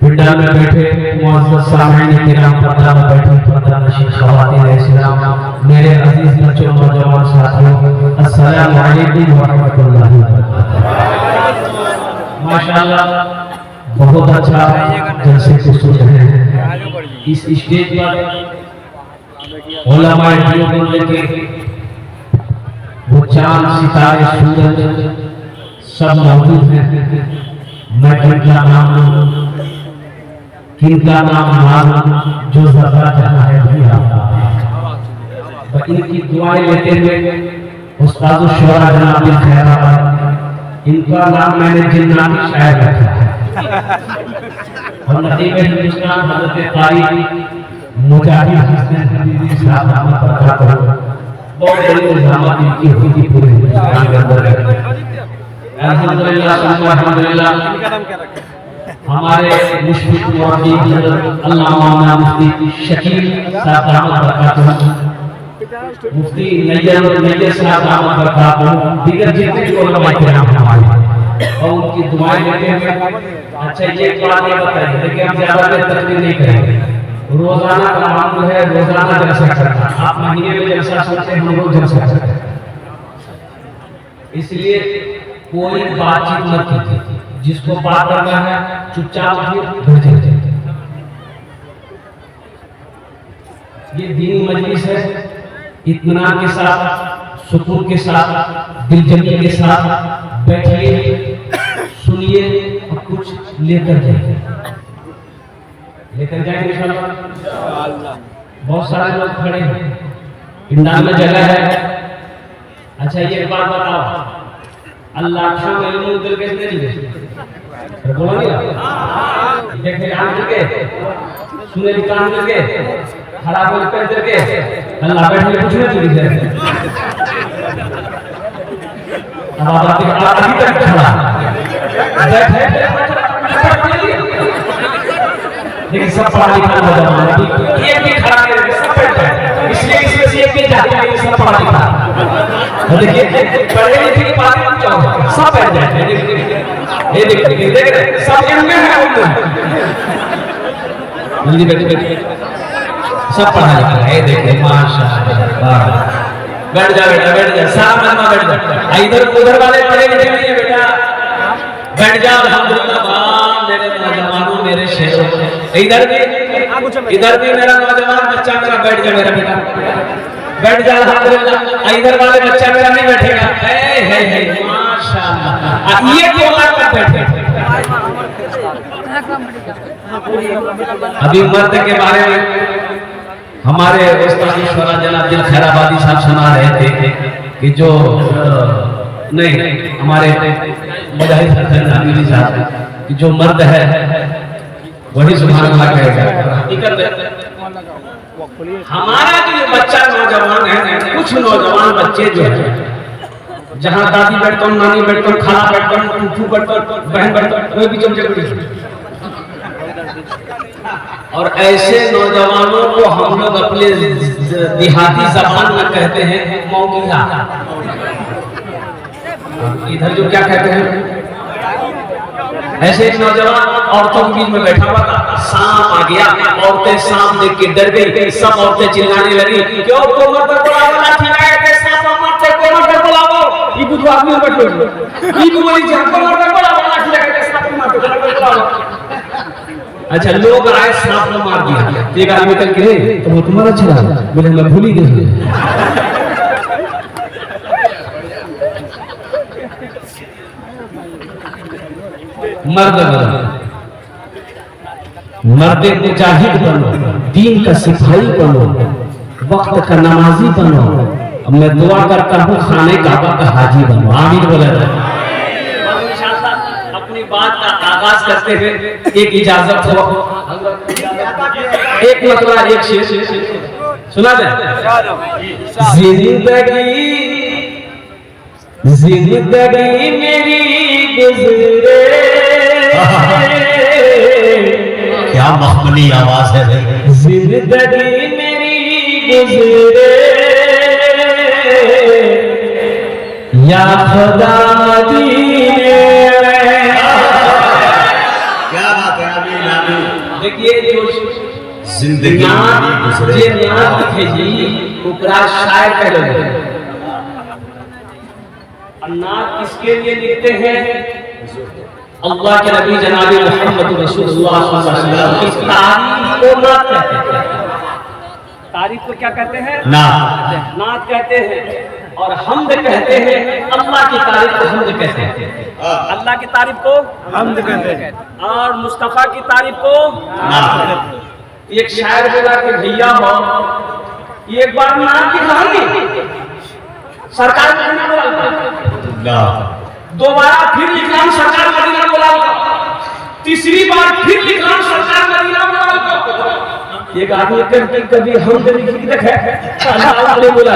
पिंडा में बैठे मुअज़्ज़ज़ सामईन किराम, पर्दा में बैठे पर्दा नशीन ख़वातीन इस्लाम, मेरे अजीज बच्चों नौजवान साथियों, अस्सलामु अलैकुम व रहमतुल्लाहि व बरकातहू। माशाअल्लाह बहुत अच्छा जलसे को सुन रहे हैं। इस स्टेज पर उलमाए देवबंद के वो चांद सितारे सूरज सब मौजूद हैं। मैं किनका नाम लूं, किनका नाम मालूम, जो ज़रा जाना है भी आता है। इनकी दुआएं लेते हुए उस्ताद शुरा जनाब खैराबाद, इनका नाम मैंने जिन्नाती शायर रखा है। और नदीम हिंदुस्तान हज़रत कारी मुजाहिद हसन हबीबी साहब अहमद बरकातहू, बहुत बड़ी इल्ज़ामात इनकी हुई थी पूरे हिंदुस्तान के अंदर। अल्हम्दुलिल्लाह अल्हम्दुलिल्लाह हमारे मुफ्ती मुफ्ती अल्लामा मुफ्ती शकील साहब अहमद बरकातहू, मुफ्ती नैयर साहब अहमद बरकातहू, दीगर जितने भी उलमा किराम हमारे और उनकी दुआएं लेते हैं। अच्छा ये बात ये बताइए, देखिए हम ज़्यादा देर तकलीफ नहीं करेंगे। रोजाना का मामला है, रोजाना जलसा करना। आप महीने में जलसा करते हैं, हम लोग जलसा करते हैं। इसलिए कोई बातचीत मत कीजिए, जिसको बात करना है चुपचाप घर चले। ये दीनी मजलिस है, इत्मीनान के साथ, सुकून के साथ, दिलजमी के साथ बैठिए, सुनिए और कुछ लेकर जाइए। लेकर जाएंगे इंशाअल्लाह। बहुत सारे लोग खड़े हैं, पिंडाल में जगह है। अच्छा ये बात बताओ, अल्लाह का इल्म दिल के दे दिए, बोलोगे देखे कान करके, सुने कान करके, खड़ा हो करके अल्लाह बैठने पूछने चली जाए। अब आप अभी तक खड़ा बैठे, लेकिन सब पढ़ा लिखा नौजवान एक भी खड़ा नहीं, सब बैठे। इसलिए इसमें से एक भी जाते हैं, सब पढ़ा लिखा। देखिए पढ़े लिखे की बात क्या हो, सब बैठ जाते हैं। ये देखिए देख रहे सब इनमें है, उनमें बैठे सब पढ़ा लिखा है। देखिए माशाअल्लाह, बैठ जा बेटा, बैठ जा, सारा मजमा बैठ जा। इधर उधर वाले पढ़े लिखे नहीं है बेटा, बैठ जा। अल्हम्दुलिल्लाह मेरे नौजवानों, मेरे शेरों, इधर भी मेरा नौजवान बच्चा मेरा बैठ जा, मेरा बेटा बैठ जा। अल्हम्दुलिल्लाह इधर वाले बच्चा मेरा नहीं बैठेगा। है माशाअल्लाह, ये क्यों मत बैठे। अभी मर्द के बारे में हमारे उस्ताद शुरा जनाब खैराबादी साहब सुना रहे थे कि जो नहीं हमारे मुजाहिद हसन हबीबी साहब कि जो मर्द है वही सुभान अल्लाह कहेगा। हकीकत हमारा जो बच्चा नौजवान है, कुछ नौजवान बच्चे जो है, जहाँ दादी बैठता हूँ, नानी बैठता हूँ, खाला बैठता हूँ, फूफू बैठता हूँ, बहन बैठता हूँ, वही भी जब और ऐसे नौजवानों को हम लोग अपने देहाती जबान में कहते हैं मौगिया। इधर जो क्या कहते हैं, ऐसे एक नौजवान औरतों के बीच में बैठा हुआ था, सांप आ गया, औरतें सांप देख के डर गई, सब औरतें चिल्लाने लगी, क्यों कोमर पर बुलाओ, लाठी लगा के सांप मारते, कोमर पर बुलाओ। ये बुद्धू आदमी बैठ गए, ये बोली जा कोमर पर बुलाओ, लाठी लगा के सांप मारते, कोमर पर बुलाओ। अच्छा, लोग आए, सांप ने मार दिया। एक आदमी कल के तो वो तुम्हारा चला, बोले मैं भूल ही गया। मर्द मुजाहिद बनो, दीन का सिपाही बनो, वक्त का नमाजी बनो। अब मैं दुआ करता हूँ खाने काबा का हाजी बनो। आमीन बोला जाए। अपनी बात का आगाज करते हुए एक इजाजत हो, एक मतलब एक शेर सुना दे। जिंदगी मेरी गुजरे, क्या मखमली आवाज है भाई। जिंदगी मेरी गुजरे, या खुदा मदीने में। क्या बात है। आमीन आमीन। देखिए जो जिंदगी मेरी गुजरे, ये नाम लिखे जी, उपरा शायर कह रहे हैं। नात किसके लिए लिखते हैं? अल्लाह के नबी जनाब मोहम्मद रसूलुल्लाह सल्लल्लाहु अलैहि वसल्लम की तारीफ को नात कहते हैं। तारीफ को क्या कहते हैं? नात कहते हैं। और हम्द कहते हैं, अल्लाह की तारीफ को हम्द कहते हैं। अल्लाह की तारीफ को हम्द कहते हैं, और मुस्तफा की तारीफ को नात। एक शायर बोला कि भैया हो, एक बार नात की कहानी सरकार मदीना बोला, दोबारा फिर लिखलाम सरकार मदीना बोला, तीसरी बार फिर लिखलाम सरकार मदीना बोला। एक आदमी कभी हम कभी देखे अल्लाह वाले बोला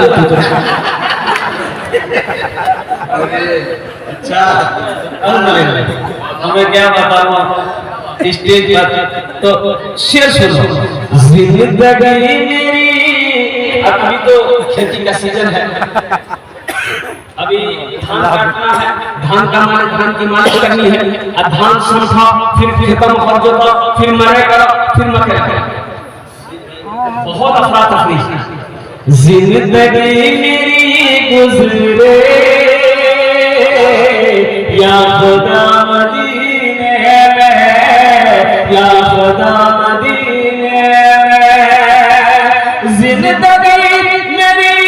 अच्छा। हमें क्या बताऊं स्टेज पर तो शेर सुनो। जिंदगी मेरी, अभी तो खेती का सीजन है, अभी धान काटना है, धान का माल, धान की मालिश करनी है, और धान संभा फिर खत्म हो जाता, फिर मरेगा, फिर मकेगा, बहुत अफरा तफरी। जिंदगी मेरी गुजरे, या खुदा मदीने में, या खुदा मदीने में। जिंदगी मेरी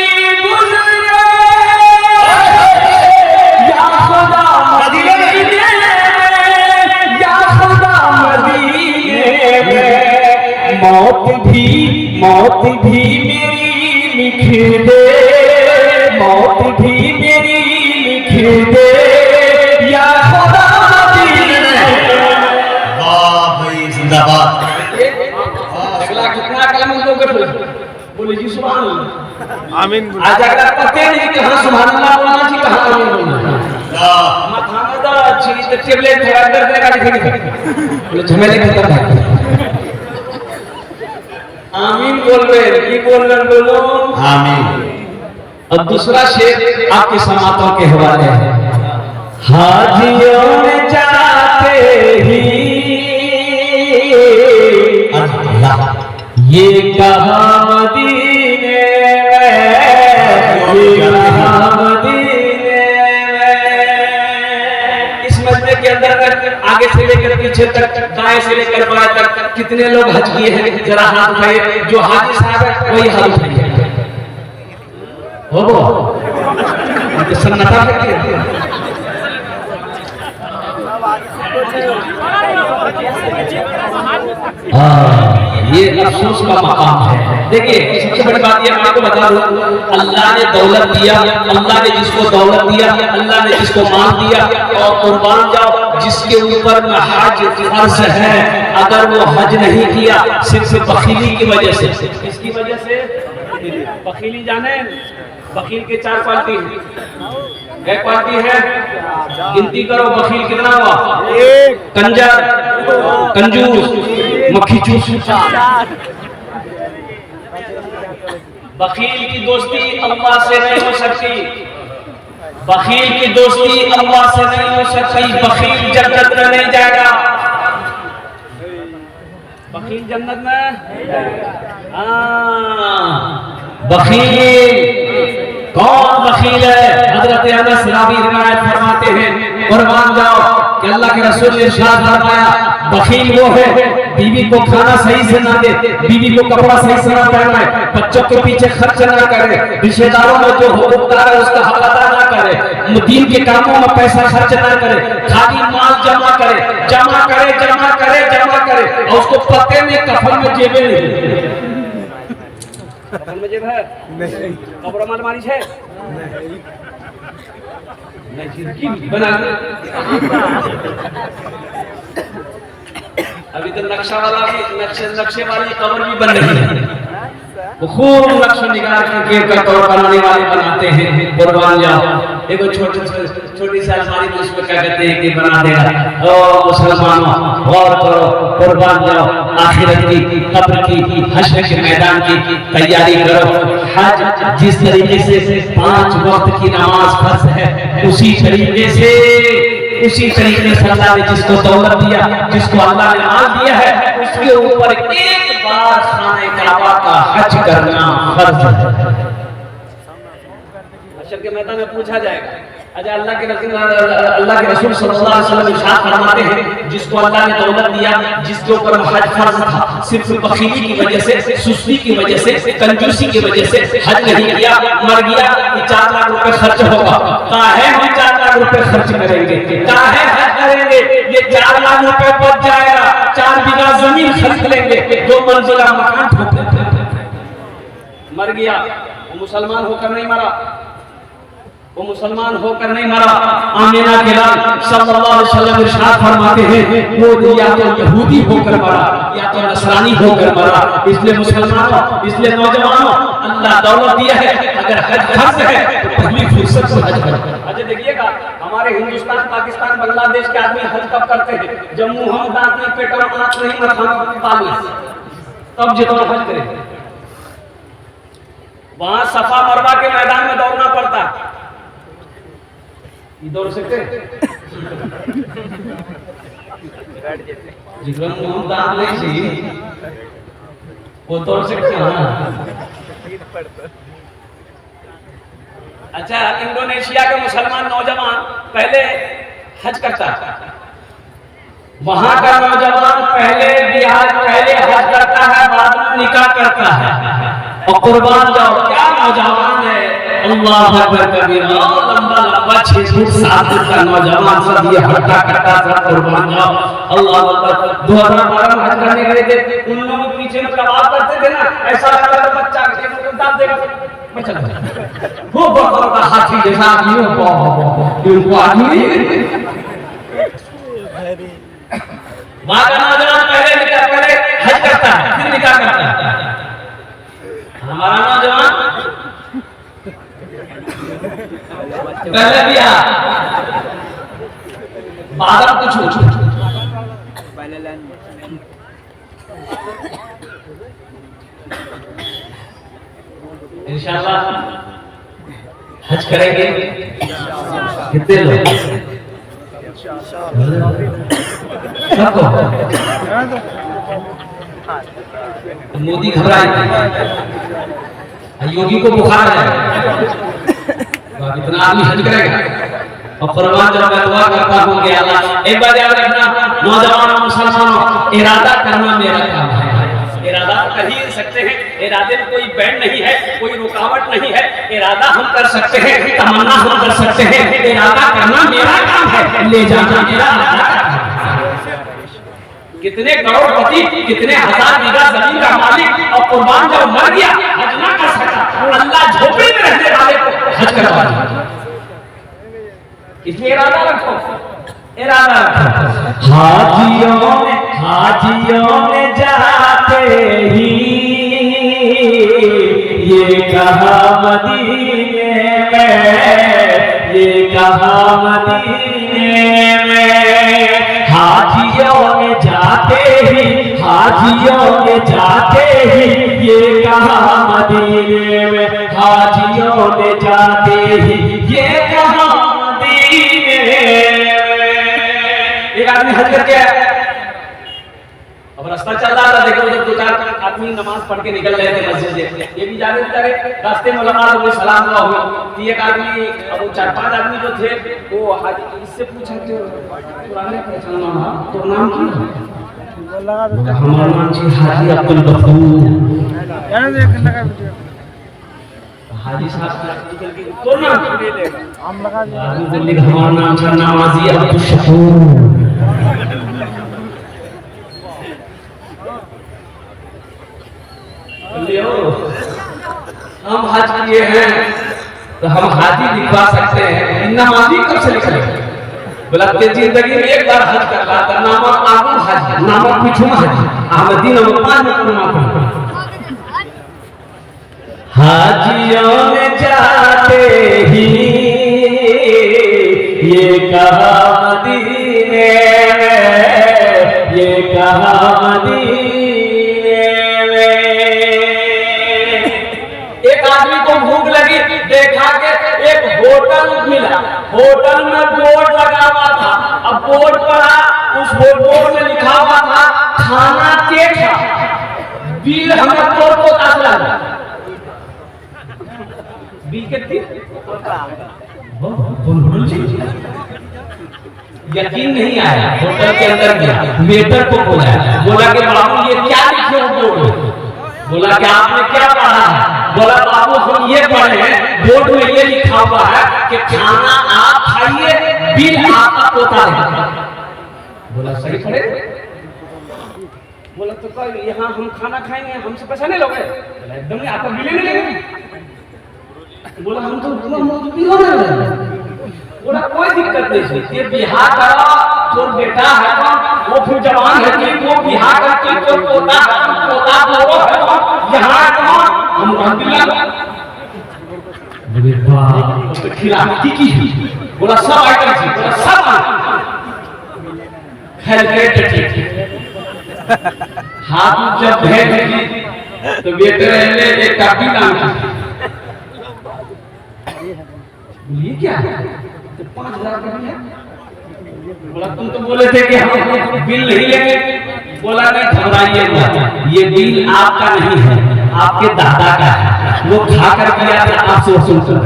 गुजरे, या खुदा मदीने में, या खुदा मदीने में। मौत भी मेरी लिख दे, मौत भी मेरी लिख दे, या खुदा मदीने में। वाह भाई, जिंदाबाद। अगला कितना कलम लोगे बोले जी सुभान अल्लाह। आमीन। आज अगर पते नहीं कि हाँ सुभान अल्लाह बोलना चाहिए, कहाँ आमीन बोलना। मथाना चीज तो टेबलेट खड़ा कर देगा, लिखेंगे बोले झमेले खत्म है। आमीन बोल रहे, की बोल रहे, बोलो आमीन। और दूसरा शेर आपके समातों के हवाले है। हाजियों में जाते ही ये कहा मदीने में, ये कहा मदीने में। इस मजमे के अंदर आगे से लेकर पीछे तक, दाएं से लेकर बाएं तक कितने लोग हज किए हैं? जरा हाथ उठाइए। जो हाजी साहब है वही हाथ उठाइए। हो तो सन्नाटा करके ये अफसोस का मकाम है। देखिए सबसे बड़ी बात ये मैं आपको बता दूं, अल्लाह ने दौलत दिया, अल्लाह ने जिसको दौलत दिया, अल्लाह ने जिसको माल दिया, और कुर्बान जाओ जिसके ऊपर में हज फर्ज है, अगर वो हज नहीं किया सिर्फ बखीली की वजह से, इसकी वजह से बखीली, जाने बखील के 4 क्वालिटी है। एक क्वालिटी है, गिनती करो बखील कितना हुआ, कंजर, कंजूस, मक्खी चूस। बखील की दोस्ती अल्लाह से नहीं हो सकती, बखील की दोस्ती अल्लाह से नहीं हो सकती। बखील जन्नत में नहीं जाएगा, बखील जन्नत में नहीं जाएगा। बखील कौन बखील है? हजरत अनस रावी रिवायत फरमाते हैं, कुर्बान जाओ कि अल्लाह के रसूल ने इरशाद फरमाया, बखील वो है बीवी को खाना सही से ना दे, बीवी को कपड़ा सही से ना पहनाए, बच्चों के पीछे खर्च ना करे, रिश्तेदारों में जो हुकूकदार है उसका हक अदा ना करे, दीन के कामों में पैसा खर्च ना करे, खाली माल जमा करे, जमा करे, जमा करे, जमा करे, और उसको पते में कफन में जेबे नहीं, कफन में जेब है नहीं, कपड़ा में अलमारी है नहीं, बना अभी तो नक्शा वाला भी, नक्शे वाली कबर भी बन रही है, खूब नक्शा निकाल करके कबर बनाने वाले बनाते हैं। कुर्बान जाओ, देखो छोटी सी अलमारी में उसमें क्या कहते हैं कि बना देगा। ओ मुसलमानों गौर करो, कुर्बान जाओ, आखिरत की, कब्र की, हश्र के मैदान की तैयारी करो। हज जिस तरीके से 5 वक्त की नमाज फर्ज है, उसी तरीके से अल्लाह ने जिसको दौलत दिया, जिसको अल्लाह ने माल दिया है, उसके ऊपर एक बार खाने काबा का हज करना फर्ज है। हश्र के मैदान में पूछा जाएगा, अच्छा अल्लाह के रसूल सल्लल्लाहु अलैहि वसल्लम इरशाद फरमाते हैं, जिसको अल्लाह ने दौलत दिया, जिसके ऊपर हज फर्ज था, सिर्फ बखीली की वजह से, सुस्ती की वजह से, कंजूसी की वजह से हज नहीं किया, मर गया, 4 लाख रुपए खर्च होगा। कहाँ है हम 4 लाख रुपए खर्च करेंगे, कहाँ है हज करेंगे, ये 4 लाख रुपए बच जाएगा, 4 बीघा जमीन खरीद लेंगे, 2 मंजिला मकान ठोक लेंगे। मर गया, मुसलमान होकर नहीं मरा, वो मुसलमान होकर नहीं मरा। आमिना के लाल सल्लल्लाहु अलैहि वसल्लम इरशाद फरमाते हैं, वो या तो यहूदी होकर मरा या तो नसरानी होकर मरा। इसलिए मुसलमानों, इसलिए नौजवानों, अल्लाह दौलत दिया है, अगर हज फर्ज है तो पहली फुर्सत से हज करो। अच्छा देखिएगा, हमारे हिंदुस्तान, पाकिस्तान, बांग्लादेश के आदमी हज कब करते हैं? जब मुंह दांत नहीं, पेट और आंख नहीं, मरखाना पालने, तब जितना हज करें। वहां सफा मरवा के मैदान में दौड़ना पड़ता, दौड़ सकते वो दौड़ सकते हैं। अच्छा, इंडोनेशिया का मुसलमान नौजवान पहले हज करता है, वहां का नौजवान पहले हज करता है, बाद में निकाह करता है। और कुर्बान जाओ, क्या नौजवान है, अल्लाह अकबर कबीरा, लंबा 6 फुट 7 फुट का नौजवान, सब ये हट्टा कट्टा सब। कुर्बान जाओ, अल्लाह अकबर। 2012 में हज करने गए थे, उन लोगों के पीछे में कबाब करते थे ना, ऐसा लगता था बच्चा दांत देगा वो बड़ा हाथी जैसा आदमी उनको आदमी। वहां का नौजवान पहले हज करता है, फिर निकाह करता है। हमारा नौजवान पहले दिया बादल कुछ इंशाल्लाह हज करेंगे। कितने लोग? मोदी घबराए, योगी को बुखार है, इतना आदमी हज करेगा। और कुर्बान जब मैं दुआ करता हूँ कि अल्लाह, एक बार याद रखना नौजवानों, मुसलमानों, इरादा करना मेरा काम है। इरादा कर ही सकते हैं, इरादे में कोई बैंड नहीं है, कोई रुकावट नहीं है। इरादा हम कर सकते हैं, तमन्ना हम कर सकते हैं, इरादा करना मेरा काम है, ले जाना मेरा काम है। कितने करोड़पति, कितने 1000 बीघा जमीन का मालिक, और कुर्बान जब मर गया हज ना कर सका, अल्लाह झोपड़ी में रहने वाले को हज करवा दिया। इसलिए इरादा रखो, इरादा रखो। हाजियों में जाते ही ये कहा मदीने में, ये कहा मदीने में। हाजियों में जाते ही, हाजियों में जाते ही ये कहा मदीने में, हाजियों में जाते ही ये कहा मदीने में। एक आदमी हज करके आया, अब रास्ता चल रहा था, देखो उधर दो चार आदमी नमाज पढ़ के निकल रहे थे मस्जिद से, ये भी जा रहे थे, रास्ते में मुलाकात हो गई, सलाम हुआ हो। तो एक आदमी, अब वो 4-5 आदमी जो थे वो हाजी इससे पूछा कि पुराने पहचाना तो नाम क्या? हमारा नाम जी हाजी अब्दुल गफूर। हाजी साहब तो नाम बोले हमारा नाम था नवाजी अब्दुल शकूर। हम हज किए हैं तो हम हाजी लिखवा सकते हैं, नमाजी कब से लिख लेंगे? बोला तेरी जिंदगी में एक बार हज कर रहा था, नामक आगम हज, नामक पीछू हज, अहमदी नामक 5 मिनट नाम। हाजियों में जाते ही ये कहा मदीने में, ये कहा मदीने में। एक आदमी को भूख लगी, देखा कि एक होटल मिला, होटल में बोर्ड लगा हुआ था। अब बोर्ड पढ़ा, उस बोर्ड में लिखा हुआ था खाना केठा, बिल हमें को दाखिला बिल कितनी? यकीन नहीं आया, होटल के अंदर गया, वेटर को बोला कि बाबू ये क्या लिखे हो बोर्ड? बोला कि आपने क्या पढ़ा है? बोला बाबू हम ये पढ़े हैं, बोर्ड में ये लिखा हुआ है कि खाना आप खाइए, बिल आपका पोता है। बोला सही पढ़े? बोला तो कल यहाँ हम खाना खाएंगे, हमसे पैसा नहीं लोगे? बोला एकदम नहीं, आपका बिल नहीं लेंगे। बोला हम तो बोला कोई दिक्कत नहीं, ये बिहार का तो बेटा है वो फिर जवान है कि वो बिहार का कि तो पोता वो है यहाँ का हम तो खिला की बोला सब आइटम थी, बोला सब हाथ जब भेज तो बेटे एक काफी नाम की ये क्या है? तो 5,000 का बिल है। बोला तुम तो बोले थे कि हम बिल नहीं लेंगे। बोला नहीं घबराइए मत, ये बिल आपका नहीं है, आपके दादा का है, वो खाकर किया था आपसे वसूल कर।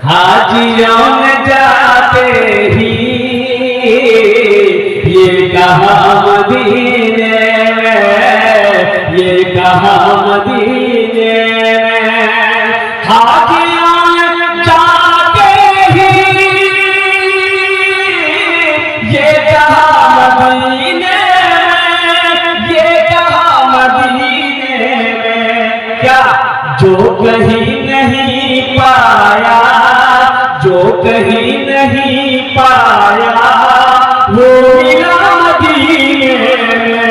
हाजियों में जाते ही ये कहा मदीने में, ये कहा मदीने में। हाजियों में जाते ही ये कहा मदीने में, ये कहा मदीने में। क्या जो कहीं नहीं पाया, जो कहीं नहीं पाया वो मिला मदीने में,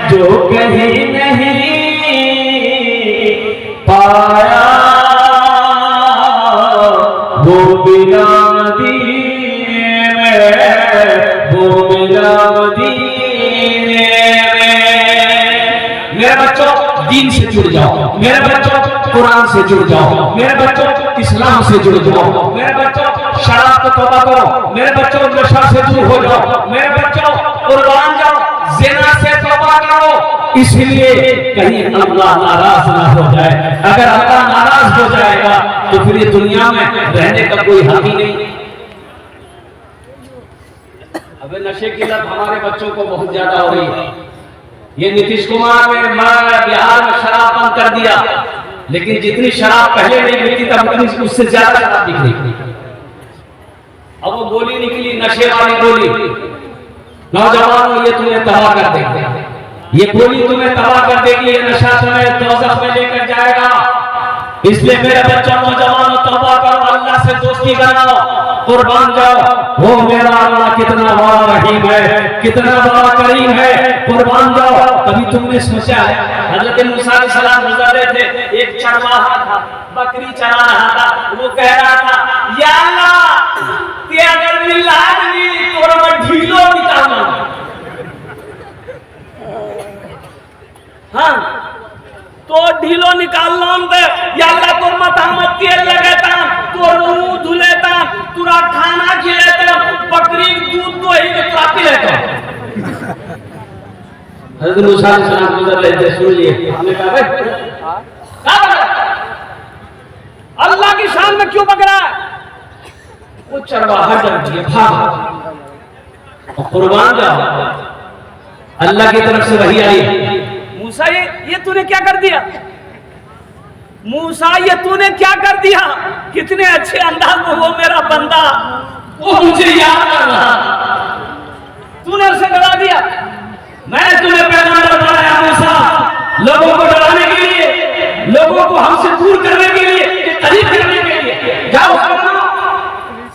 जो कहीं नहीं पाया वो मिला मदीने में, वो मिला मदीने में। मेरे बच्चों दीन से जुड़ जाओ, मेरे बच्चों कुरान से जुड़ जाओ, मेरे बच्चों इस्लाम से जुड़ जाओ, मेरे बच्चों शराब को तौबा करो, मेरे बच्चों नशा से दूर हो जाओ, मेरे बच्चों कुर्बान जाओ, ज़िना से तौबा करो। इसलिए कहीं अल्लाह नाराज ना हो जाए। अगर अल्लाह नाराज हो जाएगा तो फिर ये दुनिया में रहने का कोई हक ही नहीं। अब नशे की लत हमारे बच्चों को बहुत ज्यादा हो रही है। ये नीतीश कुमार ने बिहार में शराब बंद कर दिया, लेकिन जितनी शराब पहले नहीं बिकती तब उतनी उससे ज्यादा शराब बिक रही। अब वो गोली निकली, नशे वाली गोली, नौजवानों ये तुम्हें तबाह कर देगी, ये गोली तुम्हें तबाह कर देगी, ये नशा तुम्हें दोज़ख में लेकर जाएगा। इसलिए मेरे बच्चों नौजवानों तौबा करो, अल्लाह से दोस्ती बनाओ, कुर्बान जाओ। वो मेरा अल्लाह कितना बड़ा रहीम है, कितना बड़ा करीम है, कुर्बान जाओ। कभी तुमने सोचा है हजरत मूसा अलैहिस्सलाम गुजर रहे थे, एक चरवाहा था, बकरी चरा रहा था, वो कह रहा था या अल्लाह ते अगर मिला दी तो मैं ढीलो निकालना। हाँ तो ढीलो निकालना या अल्लाह तोर माथा में तेल लगाता, तोर मुंह धुलेता, तुरा खाना खिलाता, बकरी दूध तो ही तुरा पिलाता। हज़रत मूसा अलैहिस्सलाम गुजर रहे थे, सुन लिए, हमने कहा भाई अल्लाह की शान में क्यों बक रहा है? वो चरवाहा डर गया, भागा और कुर्बान जाओ। अल्लाह की तरफ से वही आई, मूसा ये तूने क्या कर दिया? मूसा ये तूने क्या कर दिया? कितने अच्छे अंदाज में वो मेरा बंदा वो मुझे याद कर रहा, तूने उसे डरा दिया। मैं तुम्हें पैगंबर बनाया मूसा, लोगों को डराने के लिए, लोगों को हमसे दूर करने के लिए, तारीफ करने के लिए। जाओ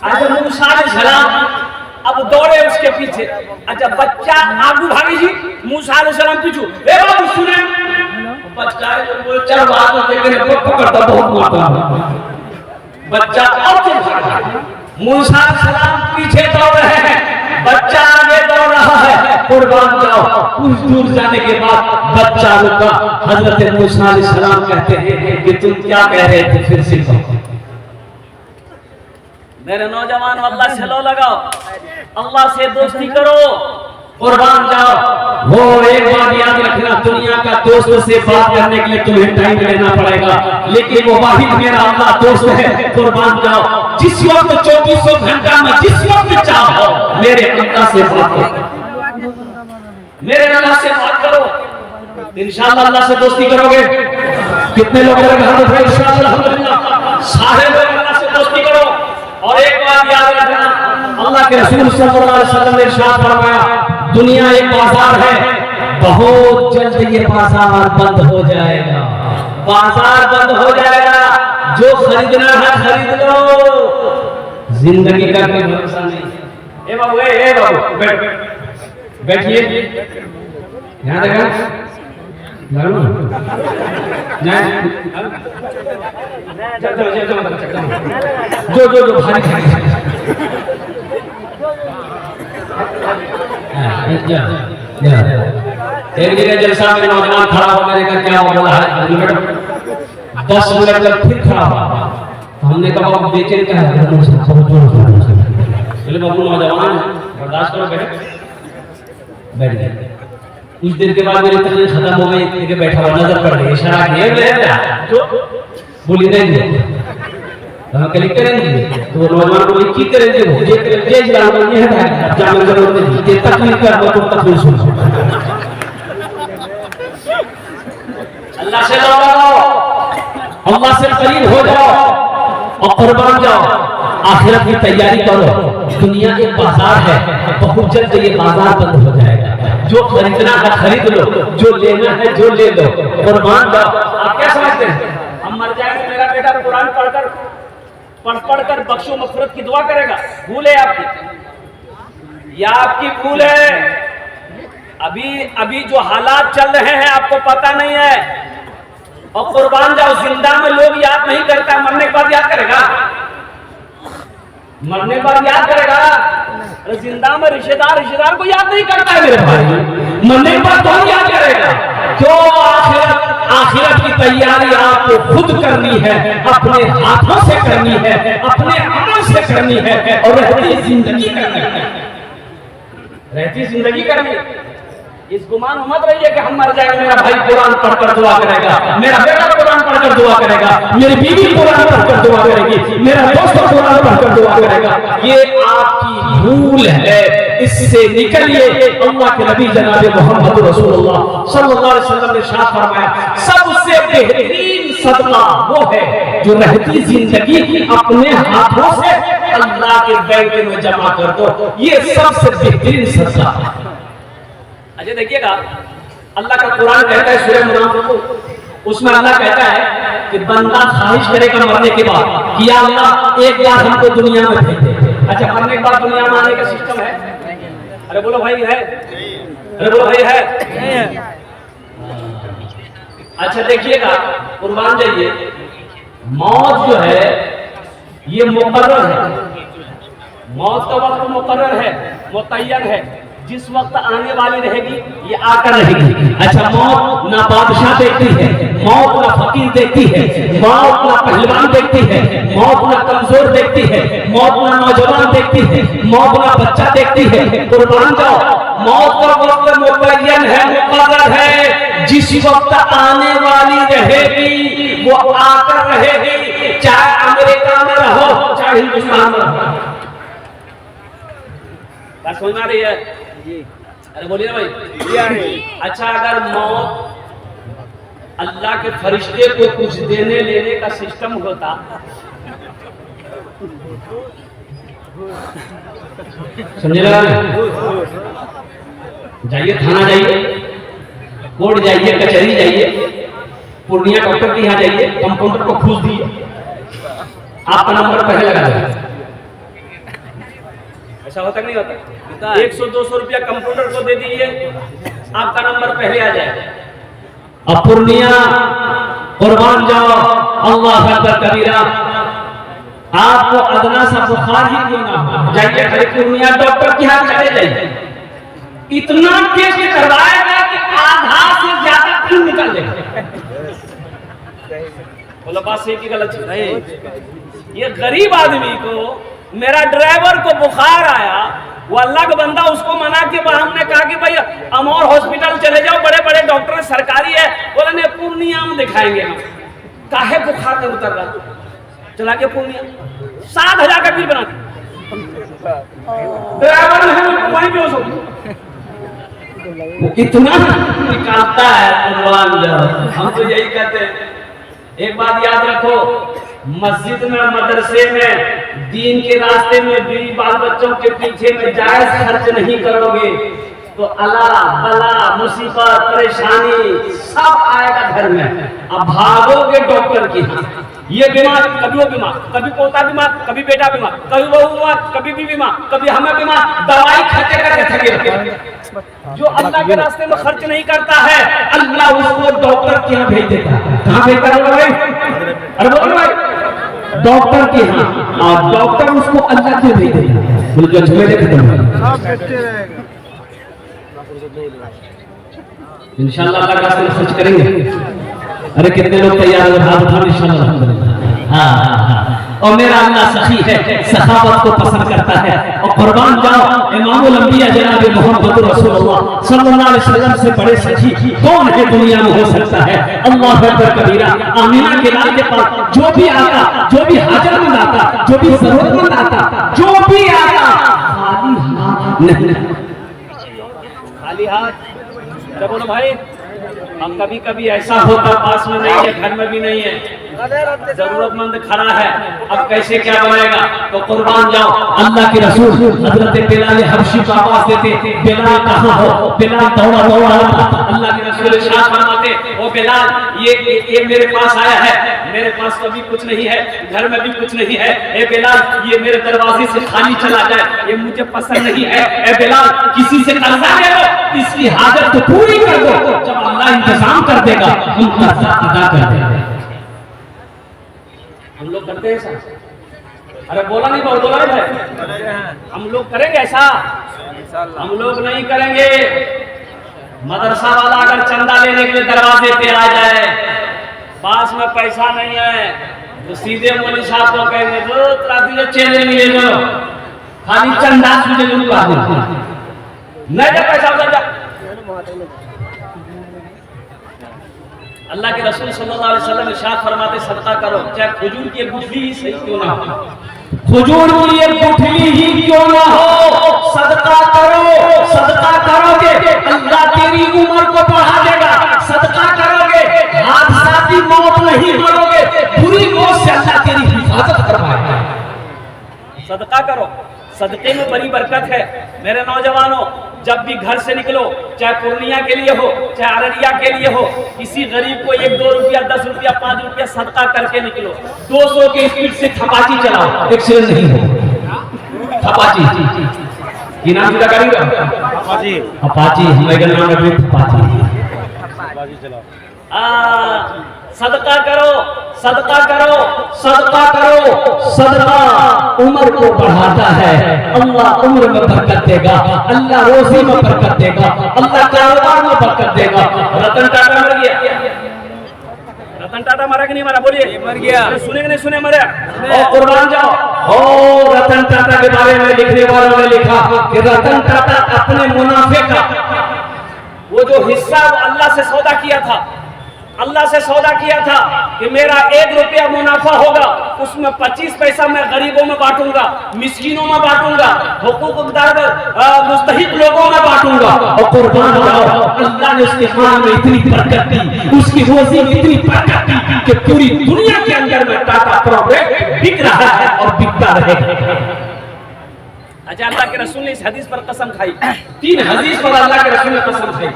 आज मूसा अलैहिस्सलाम अब दौड़े उसके पीछे। अच्छा बच्चा आगू भागी जी, मूसा अलैहिस्सलाम पीछू, ए बाबू सुने, बच्चा वो चरवाहा को देखने को पकड़ता बहुत मारता, बच्चा और चल भागा। मूसा अलैहिस्सलाम पीछे दौड़ रहे हैं, बच्चा आगे दौड़ रहा है, कुर्बान जाओ। कुछ दूर जाने के बाद बच्चा रुका। हजरत मूसा अलैहिस्सलाम कहते हैं कि तुम क्या कह रहे थे, फिर से कहो। मेरे नौजवान अल्लाह से लो लगाओ, अल्लाह से दोस्ती करो, कुर्बान जाओ। वो एक बात याद रखना, दुनिया का दोस्त से बात करने के लिए तुम्हें टाइम लेना पड़ेगा, लेकिन वो वाहिद मेरा अल्लाह दोस्त है। कुर्बान जाओ, जिस वक्त 2400 घंटा में जिस वक्त चाहो मेरे अल्लाह से बात करो, मेरे अल्लाह से बात करो, इंशाअल्लाह अल्लाह से दोस्ती करोगे। कितने लोग इंशाअल्लाह सारे लोग अल्लाह से दोस्ती करो। और एक बात याद रखना, अल्लाह के रसूल सल्लल्लाहु अलैहि वसल्लम ने इरशाद फरमाया, दुनिया एक बाजार है, बहुत जल्द ये बाजार बंद हो जाएगा, बाजार बंद हो जाएगा, जो खरीदना है खरीद लो, जिंदगी का कोई भरोसा नहीं। ए बाबू बैठिए, यहाँ देखा जो भारी एक जगह जलसा में नौजवान खड़ा हो, मैंने कहा क्या बोला है, 10 मिनट तक फिर खड़ा हुआ। हमने कहा बाबू बेचैन क्या है, बाबू नौजवान बर्दाश्त करो, बैठ गए। कुछ देर के बाद मेरी तबीयत खत्म हो गई, लेके बैठा हुआ नजर पड़ गई, इशारा किया तो बोली नहीं हम कलेक्ट करेंगे, तो नौजवान को की करेंगे, वो ये करेंगे, ये जलाल में है जाने जरूरत नहीं, ये तकलीफ कर वो तो तकलीफ सुन। अल्लाह से लगाओ, अल्लाह से करीब हो जाओ और कुर्बान जाओ, आखिरत की तैयारी करो। दुनिया एक बाजार है, बहुत जल्द ये बाजार बंद हो जाएगा, जो खरीदना है खरीद लो, जो लेना है जो ले लो, कुर्बान जाओ। आप क्या समझते हैं हम मर जाएंगे, मेरा बेटा कुरान पढ़कर बख्शो मग़फ़िरत की दुआ करेगा? भूल है आपकी, या आपकी भूल है? अभी जो हालात चल रहे हैं आपको पता नहीं है। और कुर्बान जाओ, जिंदा में लोग याद नहीं करता, मरने के बाद याद करेगा, मरने के बाद याद करेगा। जिंदा में रिश्तेदार को याद नहीं करता है मेरे भाई, मरने के बाद कौन याद करेगा? जो आखिरत की तैयारी आपको खुद करनी है, अपने हाथों से करनी है, अपने अमल से करनी है, और रहती जिंदगी करनी है, रहती जिंदगी करनी। इस गुमान मत रहिए कि हम मर जाएंगे, मेरा भाई कुरान पढ़कर दुआ करेगा, मेरा बेटा कुरान पढ़कर दुआ करेगा, मेरी बीवी कुरान पढ़कर दुआ करेगी, मेरा दोस्त कुरान पढ़कर दुआ करेगा। ये आपकी भूल है, इससे निकलिए। अल्लाह के नबी जनाब मोहम्मद रसूलुल्लाह सल्लल्लाहु अलैहि वसल्लम ने इरशाद फरमाया, सबसे बेहतरीन सदका वो है जो रहती जिंदगी अपने हाथों से अल्लाह के बैंक में जमा कर दो, ये सबसे बेहतरीन सदका है। देखिएगा, अल्लाह का कुरान कहता है सूरह मुनाफिकून, उसमें अल्लाह कहता है कि बंदा ख्वाहिश करेगा मरने के बाद कि या अल्लाह एक बार हमको दुनिया में भेज दे। अच्छा, मरने के बाद दुनिया में आने का सिस्टम है? अरे बोलो भाई है? अरे बोलो भाई है? अच्छा देखिएगा, कुर्बान जाइए, मौत जो है ये मुकर्रर है, मौत का वक्त मुकर्रर है, मुतय्यन है, जिस वक्त आने वाली रहेगी ये आकर रहेगी। अच्छा, मौत ना बादशाह देखती है, मौत ना फकीर देखती है, मौत ना पहलवान देखती है, मौत ना कमजोर देखती है, मौत ना नौजवान देखती है, मौत ना बच्चा देखती है। कुर्बान जाओ, मौत का वक्त मुतय्यन है, मुकर्रर है, जिस वक्त आने वाली रहेगी वो आकर रहेगी, चाहे अमेरिका में रहो चाहे हिंदुस्तान में रहो। बात समझ में आ रही है? अरे बोलिए ना भाई। अच्छा, अगर मौत अल्लाह के फरिश्ते को कुछ देने लेने का सिस्टम होता, समझे लगा? जाइए थाना, जाइए कोर्ट, जाइए कचहरी, जाइए पूर्णिया डॉक्टर के यहाँ जाइए, कंपाउंडर को घूस दिए, आपका नंबर पहले लगा देगा। ऐसा होता नहीं होता? 100-200 रुपया कंप्यूटर को दे दीजिए, आपका नंबर पहले आ जाए। अब पूर्णिया कुर्बान जाओ, अल्लाह अकबर कबीरा, आपको अदना सा बुखार ही क्यों ना हो, जाइए खड़े पूर्णिया डॉक्टर के यहाँ चले जाइए, इतना टेस्ट करवाएगा कि आधा से ज्यादा खून निकल जाएगा। बोलो बात सही की गलत? ये गरीब आदमी को, मेरा ड्राइवर को बुखार आया, वो अल्लाह का बंदा, उसको मना के हमने कहा कि भाई अमौर हॉस्पिटल चले जाओ, बड़े बड़े डॉक्टर सरकारी है, बोले नहीं पूर्णिया में दिखाएंगे हम। काहे बुखार नहीं उतर रहा, चला के पूर्णिया 7,000 का बिल बना ड्राइवर है, वहीं बेहोश हो इतना निकालता है। हम तो यही कहते हैं, एक बात याद रखो, मस्जिद में, मदरसे में, दीन के रास्ते में, बीवी बाल बच्चों के पीछे में जायज खर्च नहीं करोगे तो अला बला मुसीबत परेशानी सब आएगा घर में। अब भागोगे डॉक्टर की, ये बीमार, कभी वो बीमार, कभी पोता बीमार, कभी बेटा बीमार, कभी बहू बीमार, कभी भी बीमार, कभी हमें बीमार, दवाई खाते करके थके। जो अल्लाह के रास्ते में खर्च नहीं करता है, अल्लाह उसको डॉक्टर के यहाँ भेज देता है। कहाँ भेजता है भाई? अरे बोलो भाई, डॉक्टर के यहाँ, और डॉक्टर उसको अल्लाह के भेज देता है। बोलो झमेले खत्म, इंशाल्लाह अल्लाह के रास्ते में खर्च करेंगे। अरे कितने लोग तैयार हो, हाथ उठाओ इंशाल्लाह, अल्हम्दुलिल्लाह। हाँ, और मेरा अल्लाह सखी है, सखावत को पसंद करता है। और कुर्बान जाओ, इमामुल अंबिया जनाब मोहम्मद रसूलुल्लाह सल्लल्लाहु अलैहि वसल्लम से बड़े सखी कौन है दुनिया में हो सकता है? अल्लाह अकबर कबीरा। आमीना के लाल के पास जो भी आता, जो भी हाजतमंद आता, जो भी जरूरतमंद आता, जो भी आता, खाली हाथ नहीं, खाली हाथ। बोलो भाई, हम कभी कभी ऐसा होता, पास में नहीं है, घर में भी नहीं है, जरूरतमंद खड़ा है, अब कैसे क्या बनेगा? तो कुर्बान जाओ, अल्लाह के रसूल हजरत बिलाल हबशी को आवाज देते, बिलाल कहाँ हो? बिलाल दौड़ा दौड़ा आता, अल्लाह के रसूल इरशाद फरमाते, ओ बिलाल ये मेरे पास आया है, मेरे पास तो अभी कुछ नहीं है, घर में भी कुछ नहीं है, ए बिलाल ये मेरे दरवाजे से खाली चला जाए, ये मुझे पसंद नहीं है, ए बिलाल किसी से कर्जा ले लो, इसकी हाजत तो पूरी कर दो, जब अल्लाह इंतजाम कर देगा हम कर्जा अदा कर देंगे। हम लोग करते हैं ऐसा? अरे बोला नहीं, बोला नहीं भाई, हम लोग करेंगे ऐसा? हम लोग नहीं करेंगे। मदरसा वाला अगर चंदा लेने के लिए दरवाजे पे आ जाए, पास में पैसा नहीं है, तो सीधे मौलवी साहब को कहेंगे तो चेले मिले लो, खाली चंदा सुने नहीं जब पैसा उधर जा। अल्लाह के रसूल सल्लल्लाहु अलैहि वसल्लम इरशाद फरमाते, सदका करो, चाहे खजूर की गुठली ही सही क्यों ना हो, खजूर की एक गुठली ही क्यों ना हो, सदका करो। सदका करोगे अल्लाह तेरी उम्र को बढ़ा देगा, सदका करोगे हादसाती मौत नहीं मरोगे, बुरी मौत से अल्लाह तेरी हिफाजत करवाएगा। सदका करो, सदके में बड़ी बरकत है। मेरे नौजवानों, जब भी घर से निकलो, चाहे पूर्णिया के लिए हो, चाहे अररिया के लिए हो, किसी गरीब को 1-2 रुपया, 10 रुपया, 5 रुपया सदका करके निकलो। 200 की स्पीड से थपाची चलाओ, एक्सीडेंट नहीं हो। थपाची की नाम क्या करेंगे? अपाची हमारे नाम में थपाची। सदका करो, सदका करो, सदका करो। सदका उम्र को बढ़ाता है, अल्लाह उम्र में बरकत देगा, अल्लाह रोजी में बरकत देगा, अल्लाह कारोबार में बरकत देगा। रतन टाटा मर गया, रतन टाटा मरा कि नहीं मरा? बोलिए। मर गया। सुने कि नहीं सुने? मरा। और कुर्बान जाओ। ओ रतन टाटा के बारे में लिखने वालों ने लिखा कि रतन टाटा अपने मुनाफे का वो जो हिस्सा वो अल्लाह से सौदा किया था, अल्लाह से सौदा किया था कि मेरा 1 रुपया मुनाफा होगा, उसमें 25 पैसा मैं गरीबों में बांटूंगा, मिस्किनों में बांटूंगा, हुकूकदार मुस्तहिक लोगों में बांटूंगा। और कुर्बान जाओ, अल्लाह ने उसके माल में इतनी बरकत दी, उसकी रोजी में इतनी बरकत दी कि पूरी दुनिया के अंदर में टाटा प्रोडक्ट बिक रहा है और बिकता रहेगा। अच्छा, अल्लाह के रसूल ने इस हदीस पर कसम खाई। 3 हदीस पर अल्लाह के रसूल ने कसम खाई।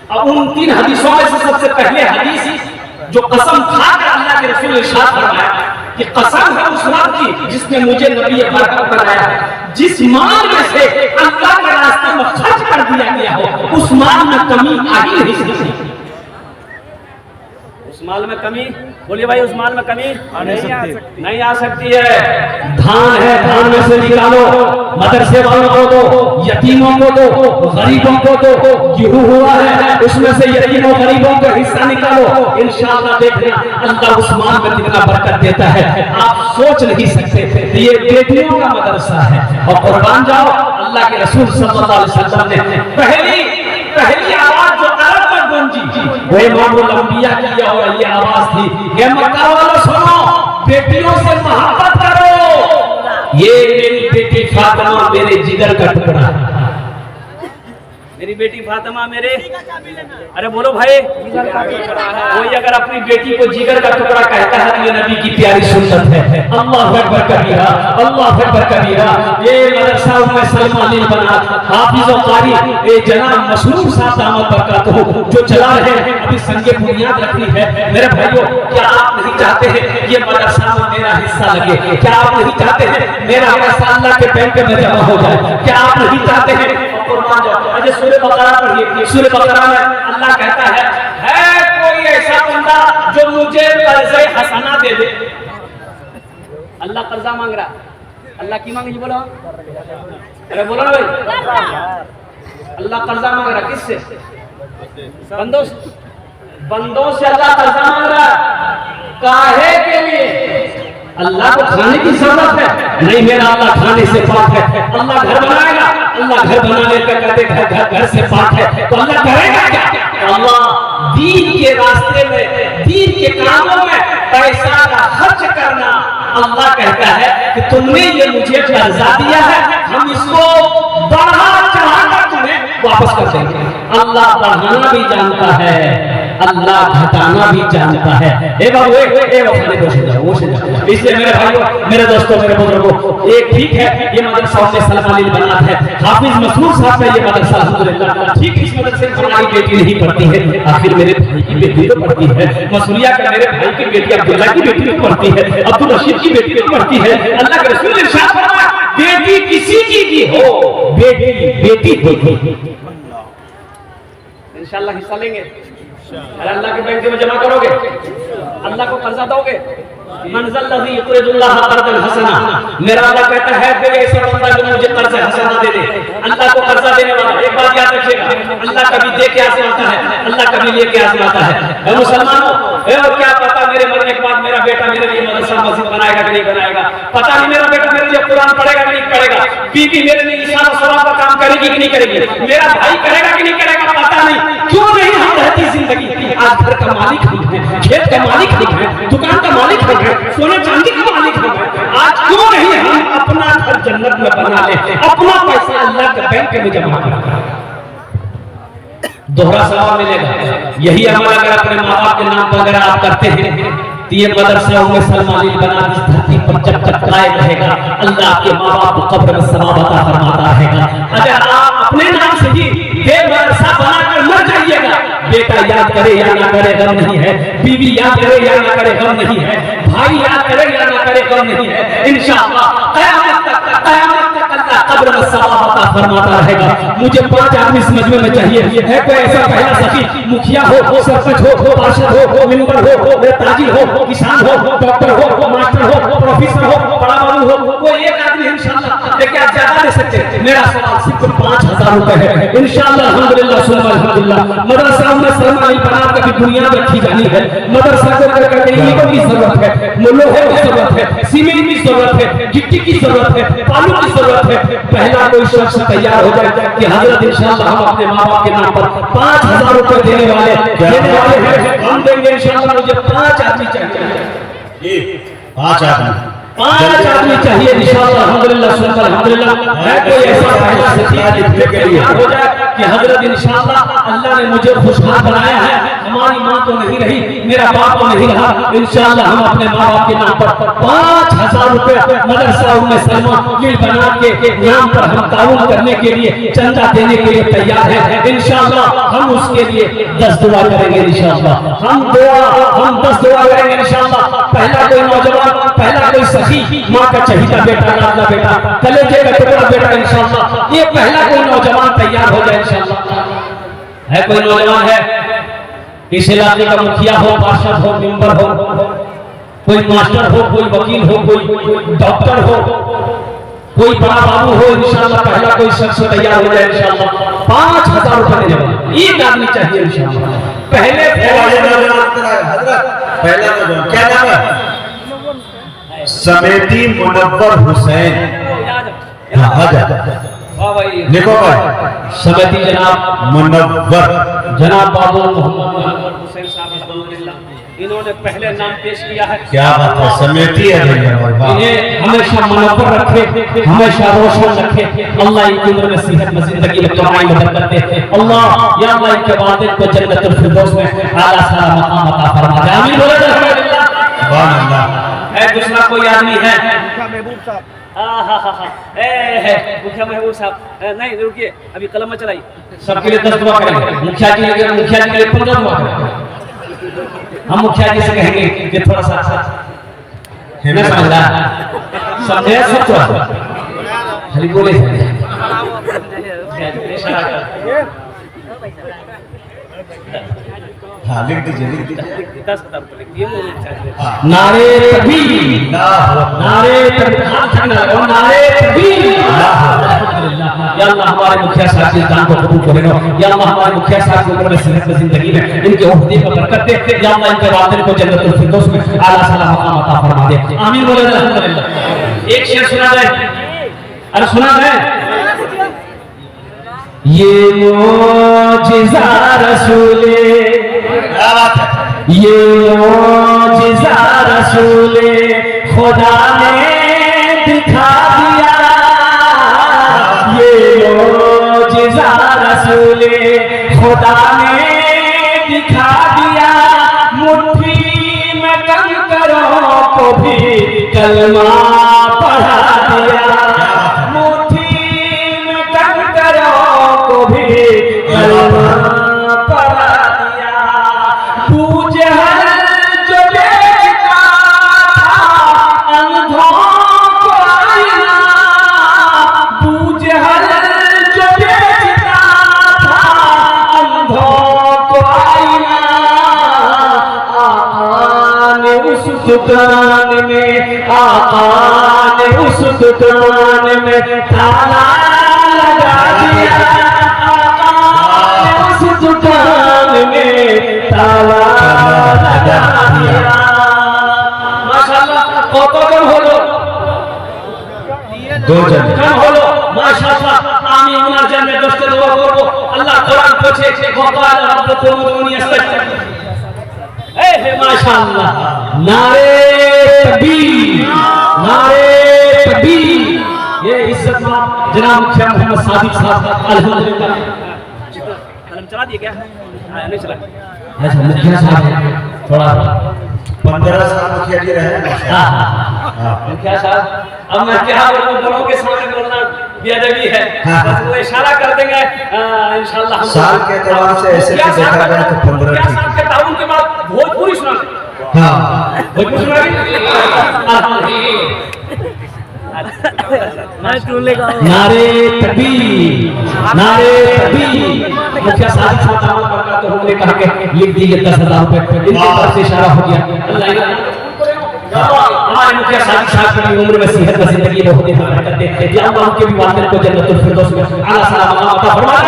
अब उन 3 हदीसों में से सबसे पहले हदीस जो कसम खाकर अल्लाह के रसूल ने इरशाद फरमाया कि कसम है उस रब की जिसने मुझे नबी बरकत बनाया, जिस माल में से अल्लाह के रास्ते में खर्च कर दिया गया हो उस माल में कमी आ ही नहीं सकती। उस माल में कमी, बोलिए भाई, उस माल में कमी नहीं आ सकती है। धान है, धान में से निकालो, मदरसे वालों को दो, यतीमों को दो, गरीबों को दो। गेहूं हुआ है, उसमें से यतीमों गरीबों का हिस्सा निकालो, इंशाअल्लाह देखना अल्लाह उस माल में कितना बरकत देता है, आप सोच नहीं सकते। ये बेटियों का मदरसा है। और कुर्बान जाओ, अल्लाह के रसूल सल्लल्लाहु अलैहि वसल्लम ने पहली आवाज जो अरब में गूंजी वो इमामुल अंबिया की ये आवाज थी, ये मक्का वालों सुनो, बेटियों से मोहब्बत करो। ये मेरी बेटी फातिमा मेरे जिगर का टुकड़ा है, मेरी बेटी फातिमा मेरे, अरे बोलो भाई, कोई अगर अपनी बेटी को जिगर का टुकड़ा कहता है तो ये नबी की प्यारी सुन्नत है। अल्लाह अकबर कबीरा, अल्लाह अकबर कबीरा। ये मदरसा में सलमान बना हाफिज और कारी ये जनाब मशरूफ साहब दामद बरकatuh जो चला रहे हैं, अभी संगे बुनियाद रखनी है। मेरे भाइयों, क्या आप नहीं चाहते हैं ये मदरसा में मेरा हिस्सा लगे? क्या आप नहीं चाहते हैं मेरा पैसा अल्लाह के बैंक में जमा हो जाए? क्या आप नहीं चाहते हैं? अच्छा, सूरह बकरा पढ़िए। सूरह बकरा में अल्लाह कहता है कोई ऐसा बंदा जो मुझे कर्ज़े हसना दे दे। अल्लाह कर्जा मांग रहा, अल्लाह की मांगी? बोलो, अरे बोलो ना भाई, अल्लाह कर्जा मांग रहा किससे? बंदों से। बंदों से अल्लाह कर्जा मांग रहा, काहे के लिए? अल्लाह को खाने की जरूरत है? नहीं, मेरा अल्लाह खाने से पाक है। अल्लाह घर बनाएगा, अल्लाह घर बनाने का कहते घर से पाक है, तो अल्लाह करेगा क्या? अल्लाह दीन के रास्ते में, दीन के कामों में पैसा का खर्च करना, अल्लाह कहता है कि तुमने ये मुझे कर्जा दिया है, हम इसको बढ़ा चढ़ाकर तुम्हें वापस कर देंगे। अल्लाह बढ़ाना भी जानता है, अल्लाह घटाना भी जानता है। इसलिए मेरे भाइयों, मेरे दोस्तों, मेरे बुजुर्गों, एक ठीक है ये मदरसा से सलमान बना है, हाफिज मसरूर साहब का ये मदरसा अल्हम्दुलिल्लाह, ठीक इस मदरसे में हमारी बेटी नहीं पढ़ती है, आखिर मेरे भाई की बेटी तो पढ़ती है, मसूरिया का मेरे भाई की बेटी अब्दुल्ला की बेटी तो पढ़ती है, अब्दुल रशीद की बेटी तो पढ़ती है। अल्लाह के रसूल ने इरशाद फरमाया, बेटी किसी की भी हो, बेटी बेटी होगी। इंशाअल्लाह हिस्सा लेंगे, अरे अल्लाह के बैंक में जमा करोगे, अल्लाह को कर्जा दोगे। मनज़ल लज़ी युक़रिदुल्लाह क़र्ज़न हसना, मेरा अल्लाह कहता है दे ऐसा बंदा जो मुझे कर्ज हसना दे दे। अल्लाह को कर्जा देने वाला, एक बात याद रखिएगा, अल्लाह कभी दे के आजमाता है, अल्लाह कभी ले के आजमाता है। मुसलमानों, क्या पता मेरे मरने के बाद मेरा बेटा मेरे लिए मदरसा मस्जिद बनाएगा कि नहीं बनाएगा, पता नहीं मेरा बेटा मेरे लिए कुरान पढ़ेगा कि नहीं पढ़ेगा, बीवी मेरे लिए इशारा सवाब का काम करेगी कि नहीं करेगी, मेरा भाई करेगा कि नहीं करेगा, पता नहीं। क्यों नहीं हम रहती जिंदगी? आज घर का मालिक हम हैं, खेत का मालिक हम हैं, दुकान का मालिक हम हैं, सोने चांदी का मालिक हम हैं। आज क्यों नहीं हम अपना घर जन्नत में बना ले, अपना पैसा अल्लाह के बैंक में जमा कर, दोहरा सवाब मिलेगा। यही अमल अगर अपने माँ बाप के नाम पर अगर आप करते हैं तो ये मदरसा में सलमान बना इस धरती पर जब तक कायम रहेगा अल्लाह के माँ बाप को कब्र में सवाब अता फरमाता रहेगा। अगर आप अपने नाम से ही बेमदरसा बनाकर मर जाइएगा, बेटा याद करे या ना करे गम नहीं है, बीवी याद करे या ना करे गम नहीं है, भाई याद करे या ना करे गम नहीं है, इंशाअल्लाह क़यामत तक अल्लाह कब्र में सवाब अता फरमाता रहेगा। मुझे 5 आदमी समझने में चाहिए, है कोई ऐसा पहला सखी, मुखिया हो, सरपंच हो, पार्षद हो, मेंबर हो, ताजिर हो, किसान हो, डॉक्टर हो, मास्टर हो, प्रोफेसर हो, बड़ा बाबू हो, कोई एक आदमी इंशाअल्लाह, लेकिन आप ज्यादा दे सकते हैं। मेरा सवाल सिर्फ 5000 रुपए है, इंशाअल्लाह अल्हम्दुलिल्लाह सुन्ना अल्हम्दुलिल्लाह। मदरसा में सरमा नहीं बना कभी बुनियाद रखी जानी है, मदरसा को करके ईंटों की जरूरत है, लोहे की जरूरत है, सीमेंट की जरूरत है, गिट्टी की जरूरत है, बालू की जरूरत है। पहला कोई शख्स तैयार हो जाए कि हजरत इंशाअल्लाह हम अपने माँ बाप के नाम पर 5000 रुपए देने वाले हैं, हम देंगे इंशाअल्लाह। मुझे 5 आदमी चाहिए, 5 आदमी 5 आदमी चाहिए इंशाअल्लाह अल्हम्दुलिल्लाह सुन्ना अल्हम्दुलिल्लाह। है कोई ऐसा पहला सच्चा लिखने के लिए हो जाए कि हजरत इंशाअल्लाह अल्लाह ने मुझे खुशहाल बनाया है, हमारी माँ तो नहीं रही, मेरा बाप तो नहीं रहा, इंशाअल्लाह हम अपने माँ बाप के नाम पर 5000 रुपए मदरसा उम्मे सलमा मिल बना के नाम पर हम ताउन करने के लिए, चंदा देने के लिए तैयार है इंशाअल्लाह। हम उसके लिए 10 दुआ करेंगे इंशाअल्लाह, हम 10 दुआ करेंगे इंशाअल्लाह। पहला कोई नौजवान, पहला कोई सखी, माँ का चहीता बेटा, लाडला बेटा, कलेजे का टुकड़ा बेटा इंशाअल्लाह, ये पहला कोई नौजवान तैयार हो जाए इंशाअल्लाह। है कोई नौजवान है इस इलाके का, मुखिया हो, पार्षद हो, मेंबर हो, कोई मास्टर हो, कोई वकील हो, कोई डॉक्टर हो, कोई बड़ा बाबू हो, इंशाअल्लाह पहला कोई शख्स तैयार हो जाए इंशाअल्लाह। 5000 रुपए देने वाला एक आदमी चाहिए इंशाअल्लाह। पहला नौजवान क्या नाम है? समेती मुनव्वर हुसैन। हाँ, आ जा लिखो भाई, समेती जनाब मुनव्वर जनाब बाबू मोहम्मद हुसैन साहब अल्हम्दुलिल्लाह, इन्होंने पहले नाम पेश किया है। क्या बात है, समेती है इन्हें हमेशा मुनव्वर रखे, हमेशा रोशन रखे अल्लाह, इनकी उम्र में सेहत में जिंदगी में कमाई मदद करते हैं अल्लाह। या अल्लाह इनके वालिद को जन्नतुल फिरदौस में आला सारा मकाम अता फरमा दे, आमीन बोले अल्हम्दुलिल्लाह। सुभान अल्लाह। है दूसरा कोई आदमी है? महबूब साहब, मुखिया महबूब साहब, नहीं रुकिए अभी कलम में चलाई। सबके लिए 10 दुआ करेंगे, मुखिया जी के लिए 15 दुआ करेंगे। हम मुखिया जी से कहेंगे कि थोड़ा सा समझे सब खाली बोले हाँ लिख दीजिए, 10,000 रुपए लिखिए। नारे तकबीर, नारे तकबीर, या अल्लाह हमारे मुखिया साहब की जान को कबूल करेगा, या अल्लाह हमारे मुखिया साहब की उम्र में सेहत में जिंदगी में इनके ओहदे पर बरकत दे, या अल्लाह इनके वालिद को जन्नतुल फिरदौस में आला साला मकाम अता फरमा दे, आमीन बोले अल्हम्दुलिल्लाह। एक शेर सुना जाए, अरे सुना जाए। ये मौजिज़ा रसूले, ये मौजिज़ा रसूले खुदा ने दिखा दिया, ये मौजिज़ा रसूले खुदा ने दिखा दिया, मुट्ठी में कंकरों को भी कलमा पढ़ा दिया, मुट्ठी में कंकरों को भी कलमा पढ़ा दिया। पूजे हर जो देखता था अंधों को आईना, पूजे हर जो देखता था अंधों को आईना, आका ने उस दुकान में, आका ने उस दुकान में ताला लगा दिया, आका ने उस दुकान में ताला लगा दिया। माशाअल्लाह কত জন হলো? 2 জন জন হলো মাশাআল্লাহ। আমি ওনার জন্য 10টা দোয়া করব। আল্লাহ কোরআন বলছে ওয়াকাল রাব্বুকুম উদউনি আস্তাগফির। হে মাশাআল্লাহ, नारे तकबीर, नारे तकबीर। ये इज्जत जनाब मुखिया मोहम्मद सादिक साहब अल्हम्दुलिल्लाह। कलम चला दिया क्या? नहीं चला। अच्छा मुखिया साहब थोड़ा 15 साल मुखिया जी रहे। मुखिया साहब अब मैं क्या बोलूं, बड़ों के सामने बोलना बेअदबी है। बस वो इशारा कर देंगे इंशाल्लाह। साल के एतबार से ऐसे तो देखा जाए तो 15 मुखिया ठीक साहब के ताउन के बाद भोजपुरी सुना दें। हाँ भोजपुरी सुना नारे तकबीर, नारे तकबीर। मुखिया साहब तो हमने कहा कि लिख दीजिए 10,000 रुपए, इनके तरफ से इशारा हो गया। हमारे मुखिया साहब की उम्र में सेहत में जिंदगी में होने वाला करते थे, या अल्लाह उनके भी वालिद को जन्नतुल फिरदौस में आला सलाम अता फरमाए।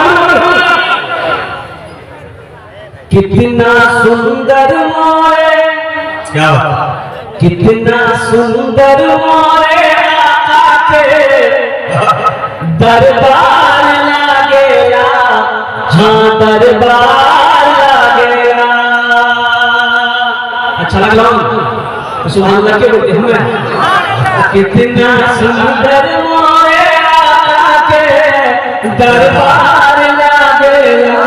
कितना सुंदर मोरे, क्या कितना सुंदर मोरे आका के दरबार लागेला, हाँ दरबार लागेला। अच्छा लगला सुभान अल्लाह के बोलते हैं। कितना सुंदर मोरे आका के दरबार लागेला,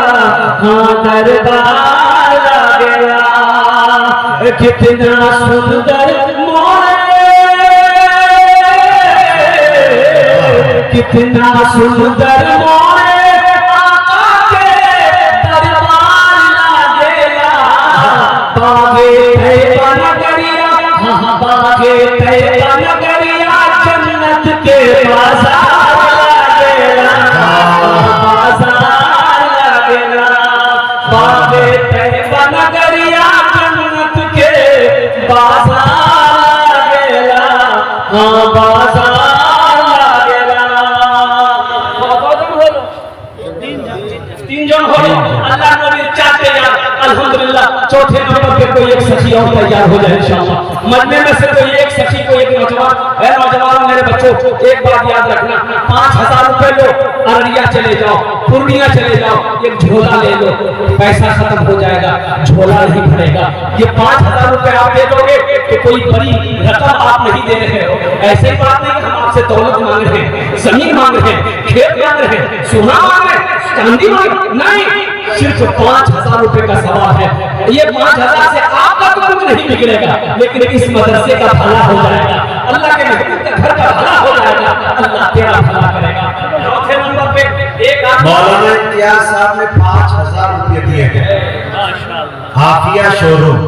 हाँ दरबार लागेला। कितना सुंदर मोरे, कितना सुंदर मोरे आका के दरबार लागेला। बागे तैयबा नगरिया, हाँ बागे तैयबा नगरिया, जन्नत के बाजार लागेला, बाजार लागेला। बागे तैयबा नगरिया, जन्नत के बाजार लागेला, हाँ बाजार लागेला। तीन जन हो अल्लाह नबी चाहते यार अल्हम्दुलिल्लाह। चौथे नंबर पे कोई एक सखी और तैयार हो जाए इंशाअल्लाह। मजमे में से कोई एक सखी, कोई एक नौजवान है। नौजवान मेरे बच्चों एक बात याद रखना, 5,000 रुपए लो, अररिया चले जाओ, पूर्णिया चले जाओ, एक झोला ले लो, पैसा खत्म हो जाएगा, झोला नहीं भरेगा। ये 5,000 रुपए आप दे दोगे तो कोई बड़ी रकम आप नहीं दे रहे हो। ऐसे बात नहीं कि हम आपसे दौलत मांग रहे हैं, जमीन मांग रहे हैं, खेत मांग रहे हैं, सोना मांग रहे हैं, चांदी मांग, नहीं, सिर्फ 5,000 रुपए का सवाल है। ये 5,000 से आपका तो कुछ नहीं बिगड़ेगा, लेकिन इस मदरसे का भला हो जाएगा, अल्लाह के घर का भला हो जाएगा, अल्लाह तेरा भला करेगा। चौथे नंबर पे एक मौलाना इम्तियाज साहब ने 5,000 रुपये दिए हैं। हाफिया शोरूम,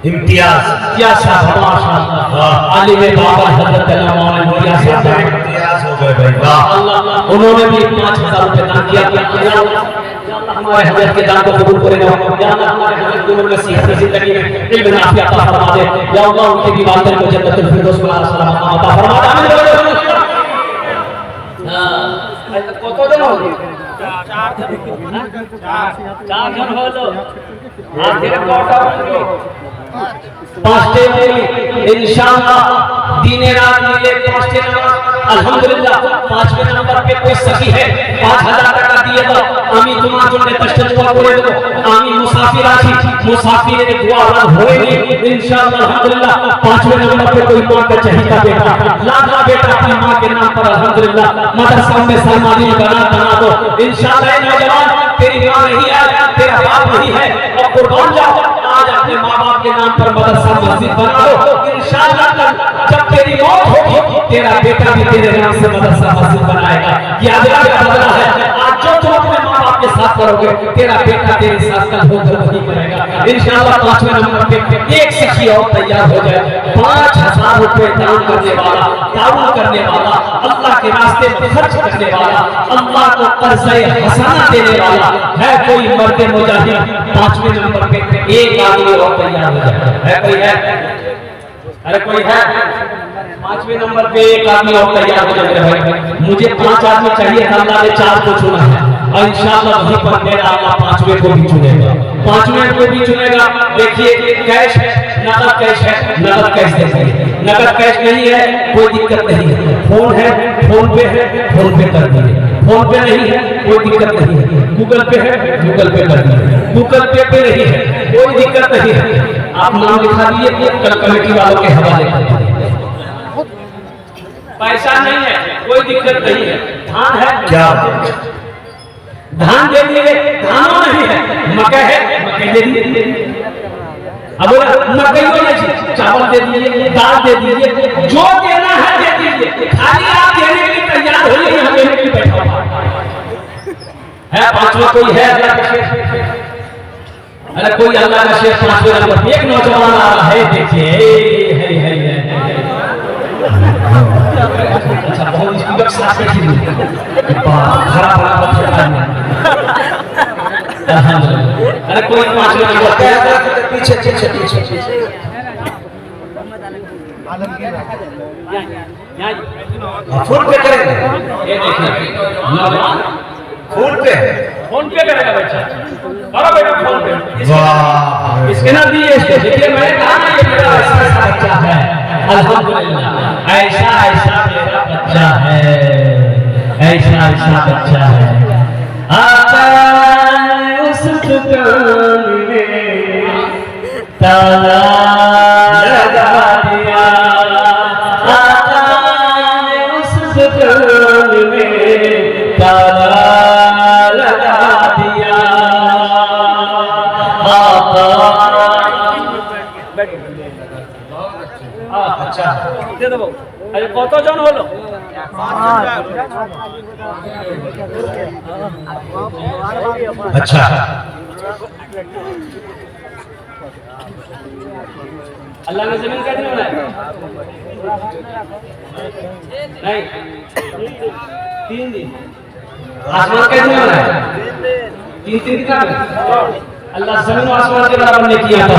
इम्तियाज या साहब माशाअल्लाह, आलिम बाबा हजरत मौलाना इम्तियाज साहब इम्तियाज हो गए भाई, वाह। अल्लाह, उन्होंने भी 5,000 रुपए दान किया। हमारे हजरत के दान को कबूल करे, या अल्लाह हमारे हजरत की उम्र में सेहत जिंदगी में इल्म नाफिया अता फरमा दे, या अल्लाह उनके भी वालिदैन को जन्नतुल फिरदौस में आला सलाम अता फरमा दे। हां कत जन हो? 4 जन হলো। आखिर कोटा पांचटे इंशाअल्लाह दिने रात मिले पांचटे नमाज अल्हम्दुलिल्लाह। 5वें नंबर पे कोई सखी है 5,000 টাকা দিয়ে দাও, আমি তোমার জন্য তশরিফ করে দেব। আমি মুসাফির আছি, মুসাফিরের দোয়া আল্লাহ होएगी इंशाअल्लाह अल्हम्दुलिल्लाह। 5वें नंबर पे कोई मां का चहीता बेटा, लाडला बेटा अपनी मां के नाम पर अल्हम्दुलिल्लाह मदरसा में सरमानी बना दो इंशाअल्लाह। नौजवान तेरी मां नहीं है, तेरा बाप नहीं है, और कुर्बान जाओ आज अपने माँ बाप के नाम पर मदरसा मस्जिद बना लो। इंशाअल्लाह जब तेरी मौत होगी तेरा बेटा भी तेरे नाम से मदरसा मस्जिद बनाएगा। ये अल्लाह का बदला है। आज जो तुम अपने माँ बाप के साथ करोगे तेरा बेटा तेरे साथ कल होकर वही करेगा इंशाअल्लाह। 5वें नंबर पे एक सखी और तैयार हो जाए, 5,000 रुपए दान करने वाला, ताउन करने वाला, अल्लाह के रास्ते में खर्च करने वाला, अल्लाह को कर्ज़े हसना देने वाला है कोई मर्द मुजाहिद। 5वें नंबर पे एक आदमी और तैयार हो जाए, है कोई है? अरे कोई है? 5वें नंबर पे एक आदमी और तैयार हो जाए भाई। मुझे 5 आदमी चाहिए, अल्लाह ने 4 को चुना है और इंशाअल्लाह वहीं पर मेरा अल्लाह 5वें को भी चुनेगा, 5वें को भी चुनेगा। देखिए कैश है, नगद कैश है, नगद कैश देंगे। नगद कैश नहीं है कोई दिक्कत नहीं है, फोन है, फोन पे है, फोन पे कर दीजिए। फोन पे नहीं है कोई दिक्कत नहीं है, गूगल पे है, गूगल पे कर दीजिए। गूगल पे नहीं है कोई दिक्कत नहीं है, आप नाम लिखा दीजिए, कल कमेटी वालों के हवाले कर दीजिए। पैसा नहीं है कोई दिक्कत नहीं है, धान है क्या धान दे दिए, धानों नहीं है, मकई है, मकई दे दिए। अब बोला मकई नहीं चावल दे दीजिए, दाल दे दीजिए, जो देना है दे दीजिए, खाली आप देने के लिए तैयार होइए, यहाँ देने के लिए बैठा हुआ है। पांचवा कोई है अल्लाह का शेर? अरे कोई अल्लाह का शेर 5वें नंबर पे एक नौजवान आ रहा है, देखिए है। अच्छा बहुत स्पीकर साथ में खड़ा अल्हम्दुलिल्लाह। अरे कोई 5वें नंबर पे पीछे फोन पे करेंगे, ये देखिए नौजवान फोन पे करेगा बच्चा, करो बेटा फोन पे। वाह, इसके ना दिए देखिए, मैंने कहा ना ये मेरा ऐसा बच्चा है, अल्हम्दुलिल्लाह ऐसा मेरा बच्चा है, ऐसा बच्चा है। आता उस दुकान में ताला लगा दिया, आता उस दुकान में ताला लगा दिया, अच्छा दे दो। अरे কতজন হলো? अच्छा अल्लाह ने जमीन कैसे बनाया? नहीं 3 दिन। आसमान कैसे बनाया? 3 दिन का। अल्लाह जमीन और आसमान के बराबर ने किया था।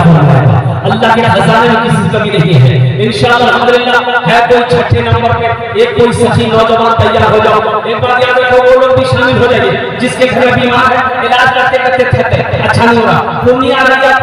अल्लाह के खजाने में किसी कमी नहीं है। इंशाअल्लाह अल्हम्दुलिल्लाह है कोई छठे नंबर पे एक कोई सच्ची नौजवान तैयार हो जाओ। एक बार याद रखो, वो लोग भी शामिल हो जाइए जिसके घर में बीमार है, इलाज करते थकते अच्छा नहीं हो रहा, दुनिया आ रही है,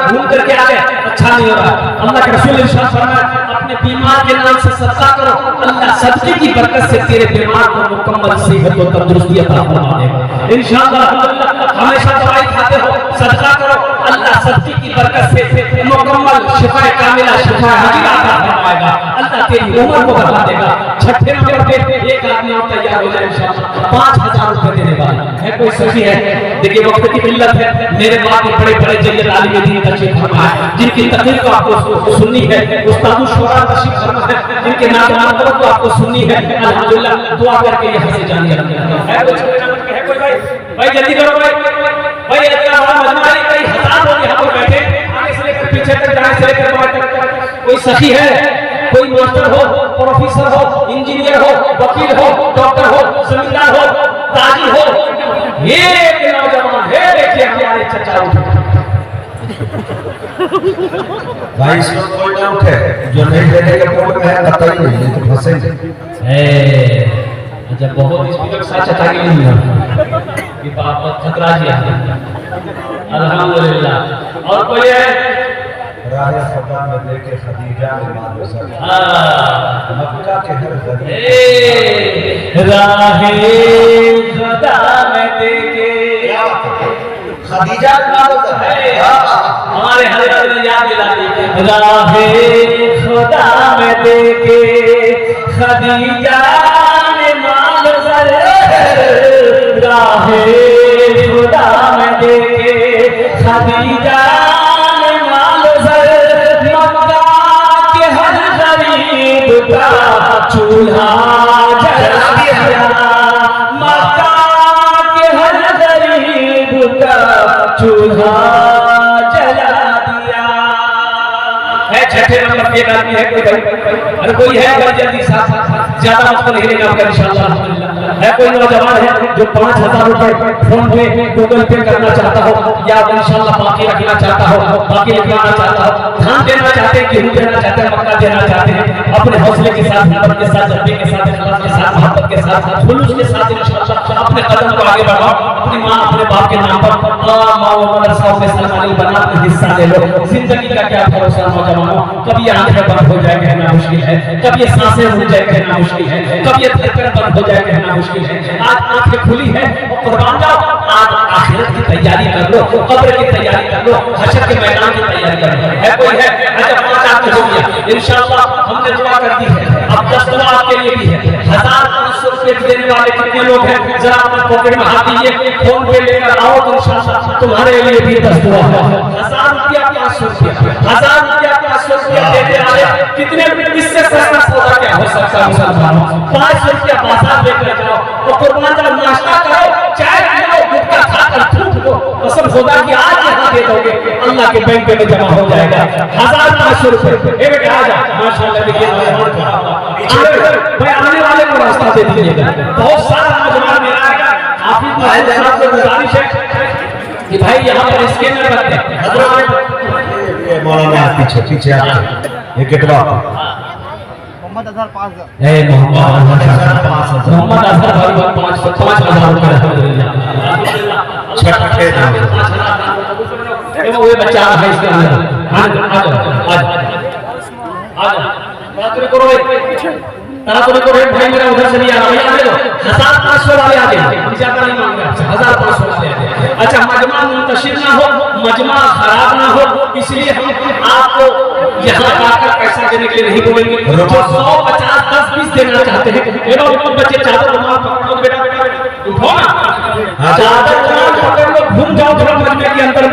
घूम करके आ गए, अच्छा नहीं हो रहा। अल्लाह के रसूल इरशाद फरमाया, अपने बीमार के नाम से सदका करो, अल्लाह सदके की बरकत से तेरे बीमार को मुकम्मल सेहत और तंदुरुस्ती अता फरमा देगा। इंशाअल्लाह अल्हम्दुलिल्लाह हमेशा दवाई खाते हो, सदका करो, अल्लाह सदके की बरकत से मुकम्मल शिफा कामिला, शिफा हाजिला अता फरमाएगा। अल्लाह तेरी उम्र को बढ़ा देगा। छठे नंबर पे एक आदमी और तैयार हो जाए इंशाअल्लाह 5000 रुपए देने वाला है। कोई सही है? देखिए वक्त की किल्लत है, मेरे बाप ने बड़े जल्द आलिम दीन तशरीफ फरमा है, जिनकी तकरीर को आपको सुननी है, उस्ताद शोरा तशरीफ फरमा है, जिनके नाम को आपको सुननी है। अल्हम्दुलिल्लाह दुआ करके यहाँ से जाने है। कोई छठे नंबर पे है कोई भाई जल्दी करो भाई इतना बड़ा मजमा है, कई हजार लोग यहाँ पर बैठे, आगे से लेकर पीछे तक, दाएं से लेकर बाएं तक। कोई सखी है, कोई मास्टर हो, प्रोफेसर हो, इंजीनियर हो, वकील हो, डॉक्टर हो, जमींदार हो, ताजी हो, एक नौजवान है, देखिए हमारे चचा उठे भाई, इसमें कोई ना उठे, जो नहीं देने के मूड में है कतई नहीं, तो फंसेंगे। अच्छा बहुत स्पीकर साथ चचा के नहीं है कि बाप खतरा जी अल्हम्दुलिल्लाह। और कोई है? राहे खुदा में देखे खदीजा ने मानो सर, मक्का के हर गली राहे खुदा में देखे खदीजा मानो सर, हमारे हजरत ने याद दिला दी। राहे खुदा में देखे खदीजा ने मानो सर, राहे खुदा में देखे खदीजा चूल्हा जला दिया, मक्का के हर गरीब का चूल्हा जला दिया है। छठे नंबर पे एक आदमी है, कोई है भाई जल्दी साथ, ज्यादा वक्त नहीं लेगा आपका इंशाअल्लाह अल्हम्दुलिल्लाह। है कोई नौजवान है जो 5000 रुपए फोन पे गूगल पे करना चाहता हो, या इंशाअल्लाह बाकी रखना चाहता हो, बाकी लिखवाना चाहता हो, धान देना चाहते हैं, गेहूं देना चाहते हैं, मक्का देना चाहते हैं, अपने हौसले के साथ, हिम्मत के साथ, जज्बे के साथ, इखलास के साथ, मोहब्बत के साथ, खुलूस के साथ इंशाअल्लाह अपने कदम को आगे बढ़ाओ। अपनी मां अपने बाप के नाम पर मां और मदरसा में सलमान बना हिस्सा ले लो। जिंदगी का क्या भरोसा नौजवानों, कभी आंखें बंद हो जाए कहना मुश्किल है, कभी ये सांसें रुक जाए कहना मुश्किल है, कभी ये धड़कन बंद हो जाए कहना मुश्किल है। आज आंखें खुली है और कुर्बान जाओ, आज आखिरत की तैयारी कर लो, कब्र की तैयारी कर लो, हशर के मैदान की तैयारी कर लो। है कोई है? अच्छा 5 आदमी हो गया इंशाअल्लाह, हमने दुआ कर दी है। अब 10 दुआ आपके लिए भी है। 1500 रुपए देने वाले कितने लोग हैं? जरा अपने पॉकेट में हाथ दीजिए, फोन पे लेकर आओ तो इंशाअल्लाह तुम्हारे लिए भी 10 दुआ है। 1000 रुपया 500 रुपया, 1000 रुपया 500 रुपया देते इतने इससे सस्ता सौदा क्या हो सकता है मुसलमानों? 500 रुपया बाजार लेकर जाओ और कुर्बान जाओ, नाश्ता करो, चाय पियो, गुटखा खाकर थूक दो, कसम खुदा की आज यहाँ दे दोगे अल्लाह के बैंक में जमा हो जाएगा 1500 रुपए। ए बेटा आ जा, माशाल्लाह देखिए भाई आने वाले को रास्ता दे दीजिएगा। बहुत सारा नौजवान मेरा आएगा, हाफिज साहब से गुजारिश है कि भाई यहाँ पर स्कैनर रख दे। ये मौलाना पीछे पीछे आते ये कितना मोहम्मद अजहर 5000 मोहम्मद अजहर भाई 5,000 रुपए छठे वो बच्चा है इसके अंदर। आज करो भाई मेरा उधर से नहीं आ रहा, आने दो 1500 वाले आ गए, ज्यादा नहीं मांग रहे, 1500 वाले आ गए। अच्छा मजमा मुंतशिर ना हो, मजमा खराब ना हो, इसलिए हम आपको यहाँ आकर पैसा देने के लिए नहीं बोलेंगे। जो 100, 50, 10, 20 देना चाहते हैं, बच्चे चादर रुमाल पकड़ लो बेटा, उठो ना, चादर रुमाल पकड़ लो, घूम जाओ थोड़ा मजमे के अंदर।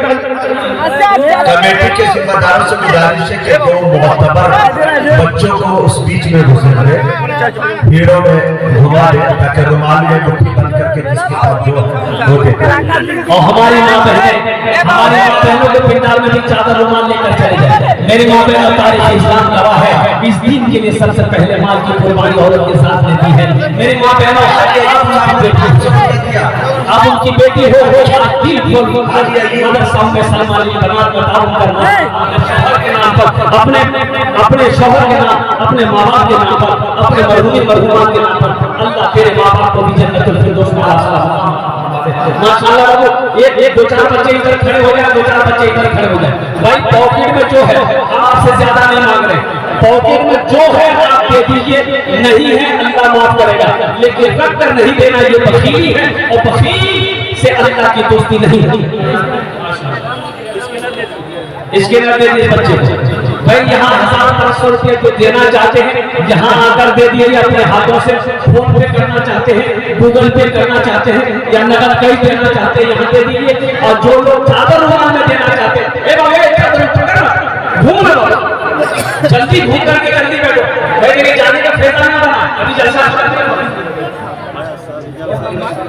कमेटी के जिम्मेदारों से गुजारिश है कि वो मुअत्तबर बच्चों को उस बीच में घुसे भीड़ों में घुमा दे ताकि रुमाल में मुट्ठी बंद करके जिसके पास जो वो देते। और हमारी माँ बहनों के पिंडाल में भी चादर रुमाल लेकर चले जाए। मेरी माँ बहनों तारीख इस्लाम गवाह है, इस दिन के लिए सबसे पहले माल की कुर्बानी औरत के साथ देती है। मेरी माँ बहनों अब उनकी बेटी हो अपने शोहर के नाम, अपने माँ बाप के नाम पर, अपने मरहूमी मरहूमात के नाम पर अल्लाह तेरे माँ बाप को भी जन्नतुल फिरदौस में माशाअल्लाह। एक 2-4 बच्चे इधर खड़े हो जाए, 2-4 बच्चे इधर खड़े हो जाए। भाई पॉकेट में जो है हम आपसे ज्यादा नहीं मांग रहे, पॉकेट में जो है आप दे दीजिए, नहीं है अल्लाह माफ करेगा, लेकिन रख कर नहीं देना ये बखीली है, और बखील से अल्लाह की दोस्ती नहीं होती। इसके लिए दे दिए बच्चे भाई यहाँ 1500 रुपये जो देना चाहते हैं यहाँ आकर दे दिए, अपने हाथों से फोन पे करना चाहते हैं, गूगल पे करना चाहते हैं, या नगद कहीं देना चाहते हैं यहाँ दे दीजिए। और जो लोग चादर रुमाल में देना चाहते हैं घूम लो, जल्दी घूम करके जल्दी बैठो भाई, मेरे जाने का फैसला नहीं बना अभी जैसा।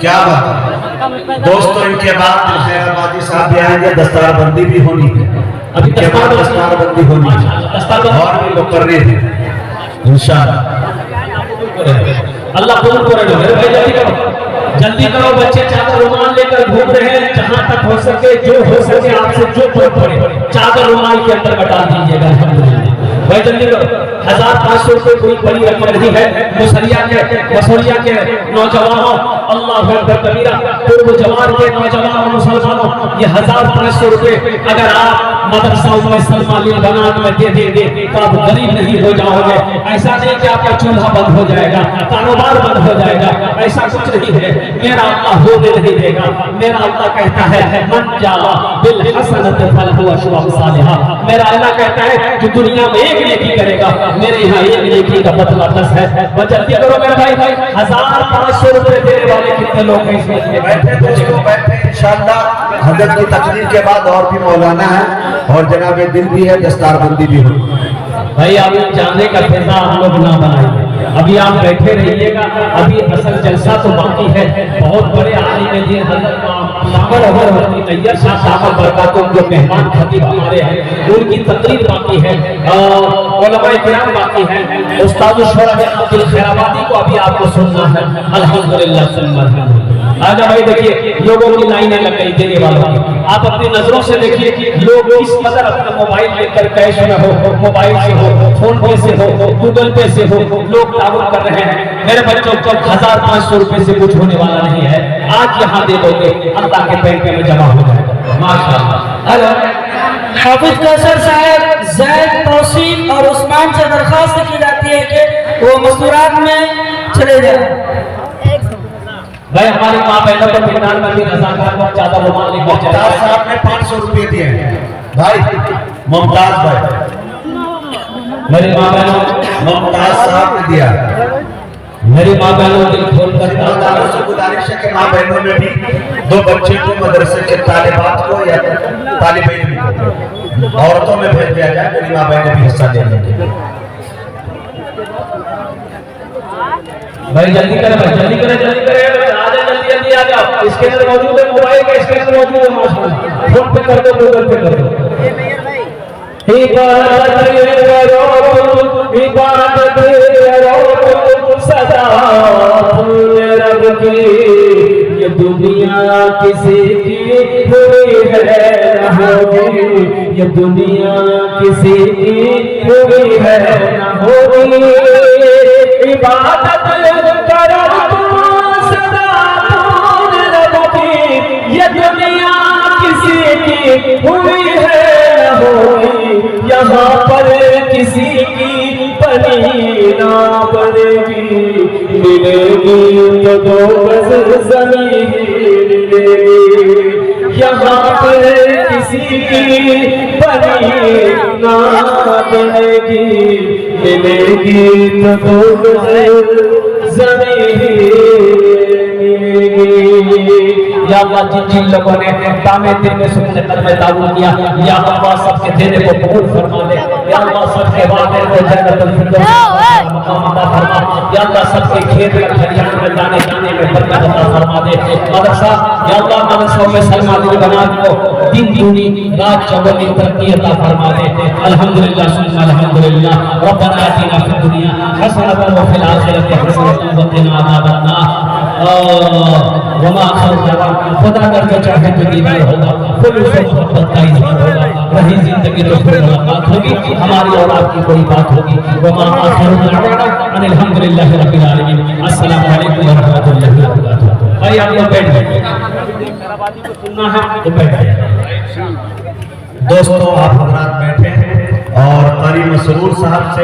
क्या बात दोस्तों, इनके बाद खैराबादी साहब भी आएंगे, दस्तारबंदी भी होनी है, अभी के बाद दस्तारबंदी होनी है और भी लोग कर रहे हैं इंशाअल्लाह। अल्लाह कबूल करे। जल्दी करो, बच्चे चादर रुमाल लेकर घूम रहे हैं, जहां तक हो सके जो हो सके आपसे जो पड़े चादर रुमाल के अंदर बता दीजिएगा। अल्हम्दुलिल्लाह भाई जल्दी करो, 1500 रुपये कोई बड़ी रकम नहीं है। मसूरिया के नौजवानों, अल्लाह अकबर कबीरा, पूर्व जवान के नौजवानों मुसलमानों, ये 1500 रुपये अगर आप मदरसा में सलमानी बनात में दे देंगे तो आप गरीब नहीं हो जाओगे। ऐसा नहीं कि आपका चूल्हा बंद हो जाएगा, कारोबार बंद हो जाएगा, ऐसा कुछ नहीं है। मेरा अल्लाह होने नहीं देगा। मेरा अल्लाह कहता है मन जावा बिल हसनत फलहु अशवा सालिहा। मेरा अल्लाह कहता है जो दुनिया में एक नेकी करेगा, मेरे यहाँ एक नेकी का बदला 10 है। जल्दी करो मेरे भाई, 1500 रुपए देने वाले कितने लोग हैं इसमें? बैठे दोस्तों, बैठे इंशाअल्लाह। हजरत की तकरीर के बाद और भी मौलाना है और जनाब दिल भी है, दस्तारबंदी भी हो। भाई आप जाने का फैसला हम लोग ना बनाएंगे, अभी आप बैठे रहिएगा, अभी असल जलसा तो बाकी है। बहुत बड़े आलिम दीन हजरत नैयर साहब बरकातुहू जो मेहमान खतीब हमारे हैं, उनकी तकरीर बाकी है, उलमाए किराम बाकी है, उस्ताद अब्दुल खैराबादी को अभी आपको सुनना है। अल्हम्दुलिल्लाह आजा भाई देखिए, लोगों की लाइनें लग गई देने वालों की। आप अपनी नजरों से देखिए लोग किस कदर अपना मोबाइल लेकर कैश में हो, मोबाइल से हो, फोन पे से हो, गूगल पे से हो, लोग ताउन कर रहे हैं। मेरे बच्चों को 1500 रुपए से कुछ होने वाला नहीं है। आज यहाँ दे दोगे अल्लाह के बैंक में जमा हो जाएगा माशाअल्लाह। हेलो हाफिज कैसर साहब, जैद, तौसीफ और उस्मान से दरखास्त की जाती है कि वो मस्तूरात में चले जाए। भाई हमारी माँ बहनों को पिंडाल में भी रज़ाकार को ज्यादा रुमाल लेकर मुमताज साहब ने 500 रुपये दिए हैं भाई, मुमताज भाई, मेरी माँ बहनों, मुमताज साहब ने दिया। मेरी माँ बहनों दिल खोल कर से गुजारिश है कि माँ बहनों में भी 2 बच्चे को मदरसे के तालिबात को या तालिब इल्म को औरतों में भेज दिया जाए, मेरी माँ बहनें भी हिस्सा ले लेंगे। भाई जल्दी करें, भाई जल्दी करें, जल्दी करें, आ जाए, जल्दी जल्दी आ जाओ। स्कैनर मौजूद है, मोबाइल का स्कैनर मौजूद है, माशाल्लाह। फोन पे कर दो, गूगल पे कर दो। इबादत करो, इबादत करो सदा अपने रब की, ये दुनिया किसी की हुई है न होगी, ये दुनिया किसी की हुई है न होगी। इबादत करो सदा अपने रब की, ये दुनिया किसी की हुई है न होगी, यहाँ पर किसी की बनी ना बनेगी, मिलेगी तो दो गज ज़मीन मिलेगी, यहाँ पर किसी की बनी ना बनेगी, मिलेगी तो दो गज ज़मीन मिलेगी। या अल्लाह जिन लोगों ने तामे दिन में सुनने में ताबूत किया, या अल्लाह सबके देने को कबूल फरमा दे, या अल्लाह सबके वादे को जन्नतुल फिरदौस मकाम अता फरमा, या अल्लाह सबके खेत में खलियान में जाने जाने में बरकत अता फरमा दे। मदरसा या अल्लाह मदरसों में सलमा दिल बना को दिन दूनी रात चौगुनी तरक्की अता फरमा दे। अल्हम्दुलिल्लाह सुन्ना अल्हम्दुलिल्लाह। रब्बना आतिना फिद दुनिया हसनतन व फिल आखिरति हसनतन व क़िना अज़ाबन्नार। वमा खुदा कर जो चाहे तो दीदार होगा, फिर उसे मोहब्बत का इज़हार होगा, रही जिंदगी तो फिर मुलाकात होगी, हमारी औलाद की कोई बात होगी। वमा आखिरु दअवाना अनिल हम्दुलिल्लाहि रब्बिल आलमीन। अस्सलामु अलैकुम व रहमतुल्लाहि व बरकातुहू। भाई आप लोग बैठ जाइए, सुनना है तो बैठ जाइए। दोस्तों आप हजरात बैठे और कारी मसरूर साहब से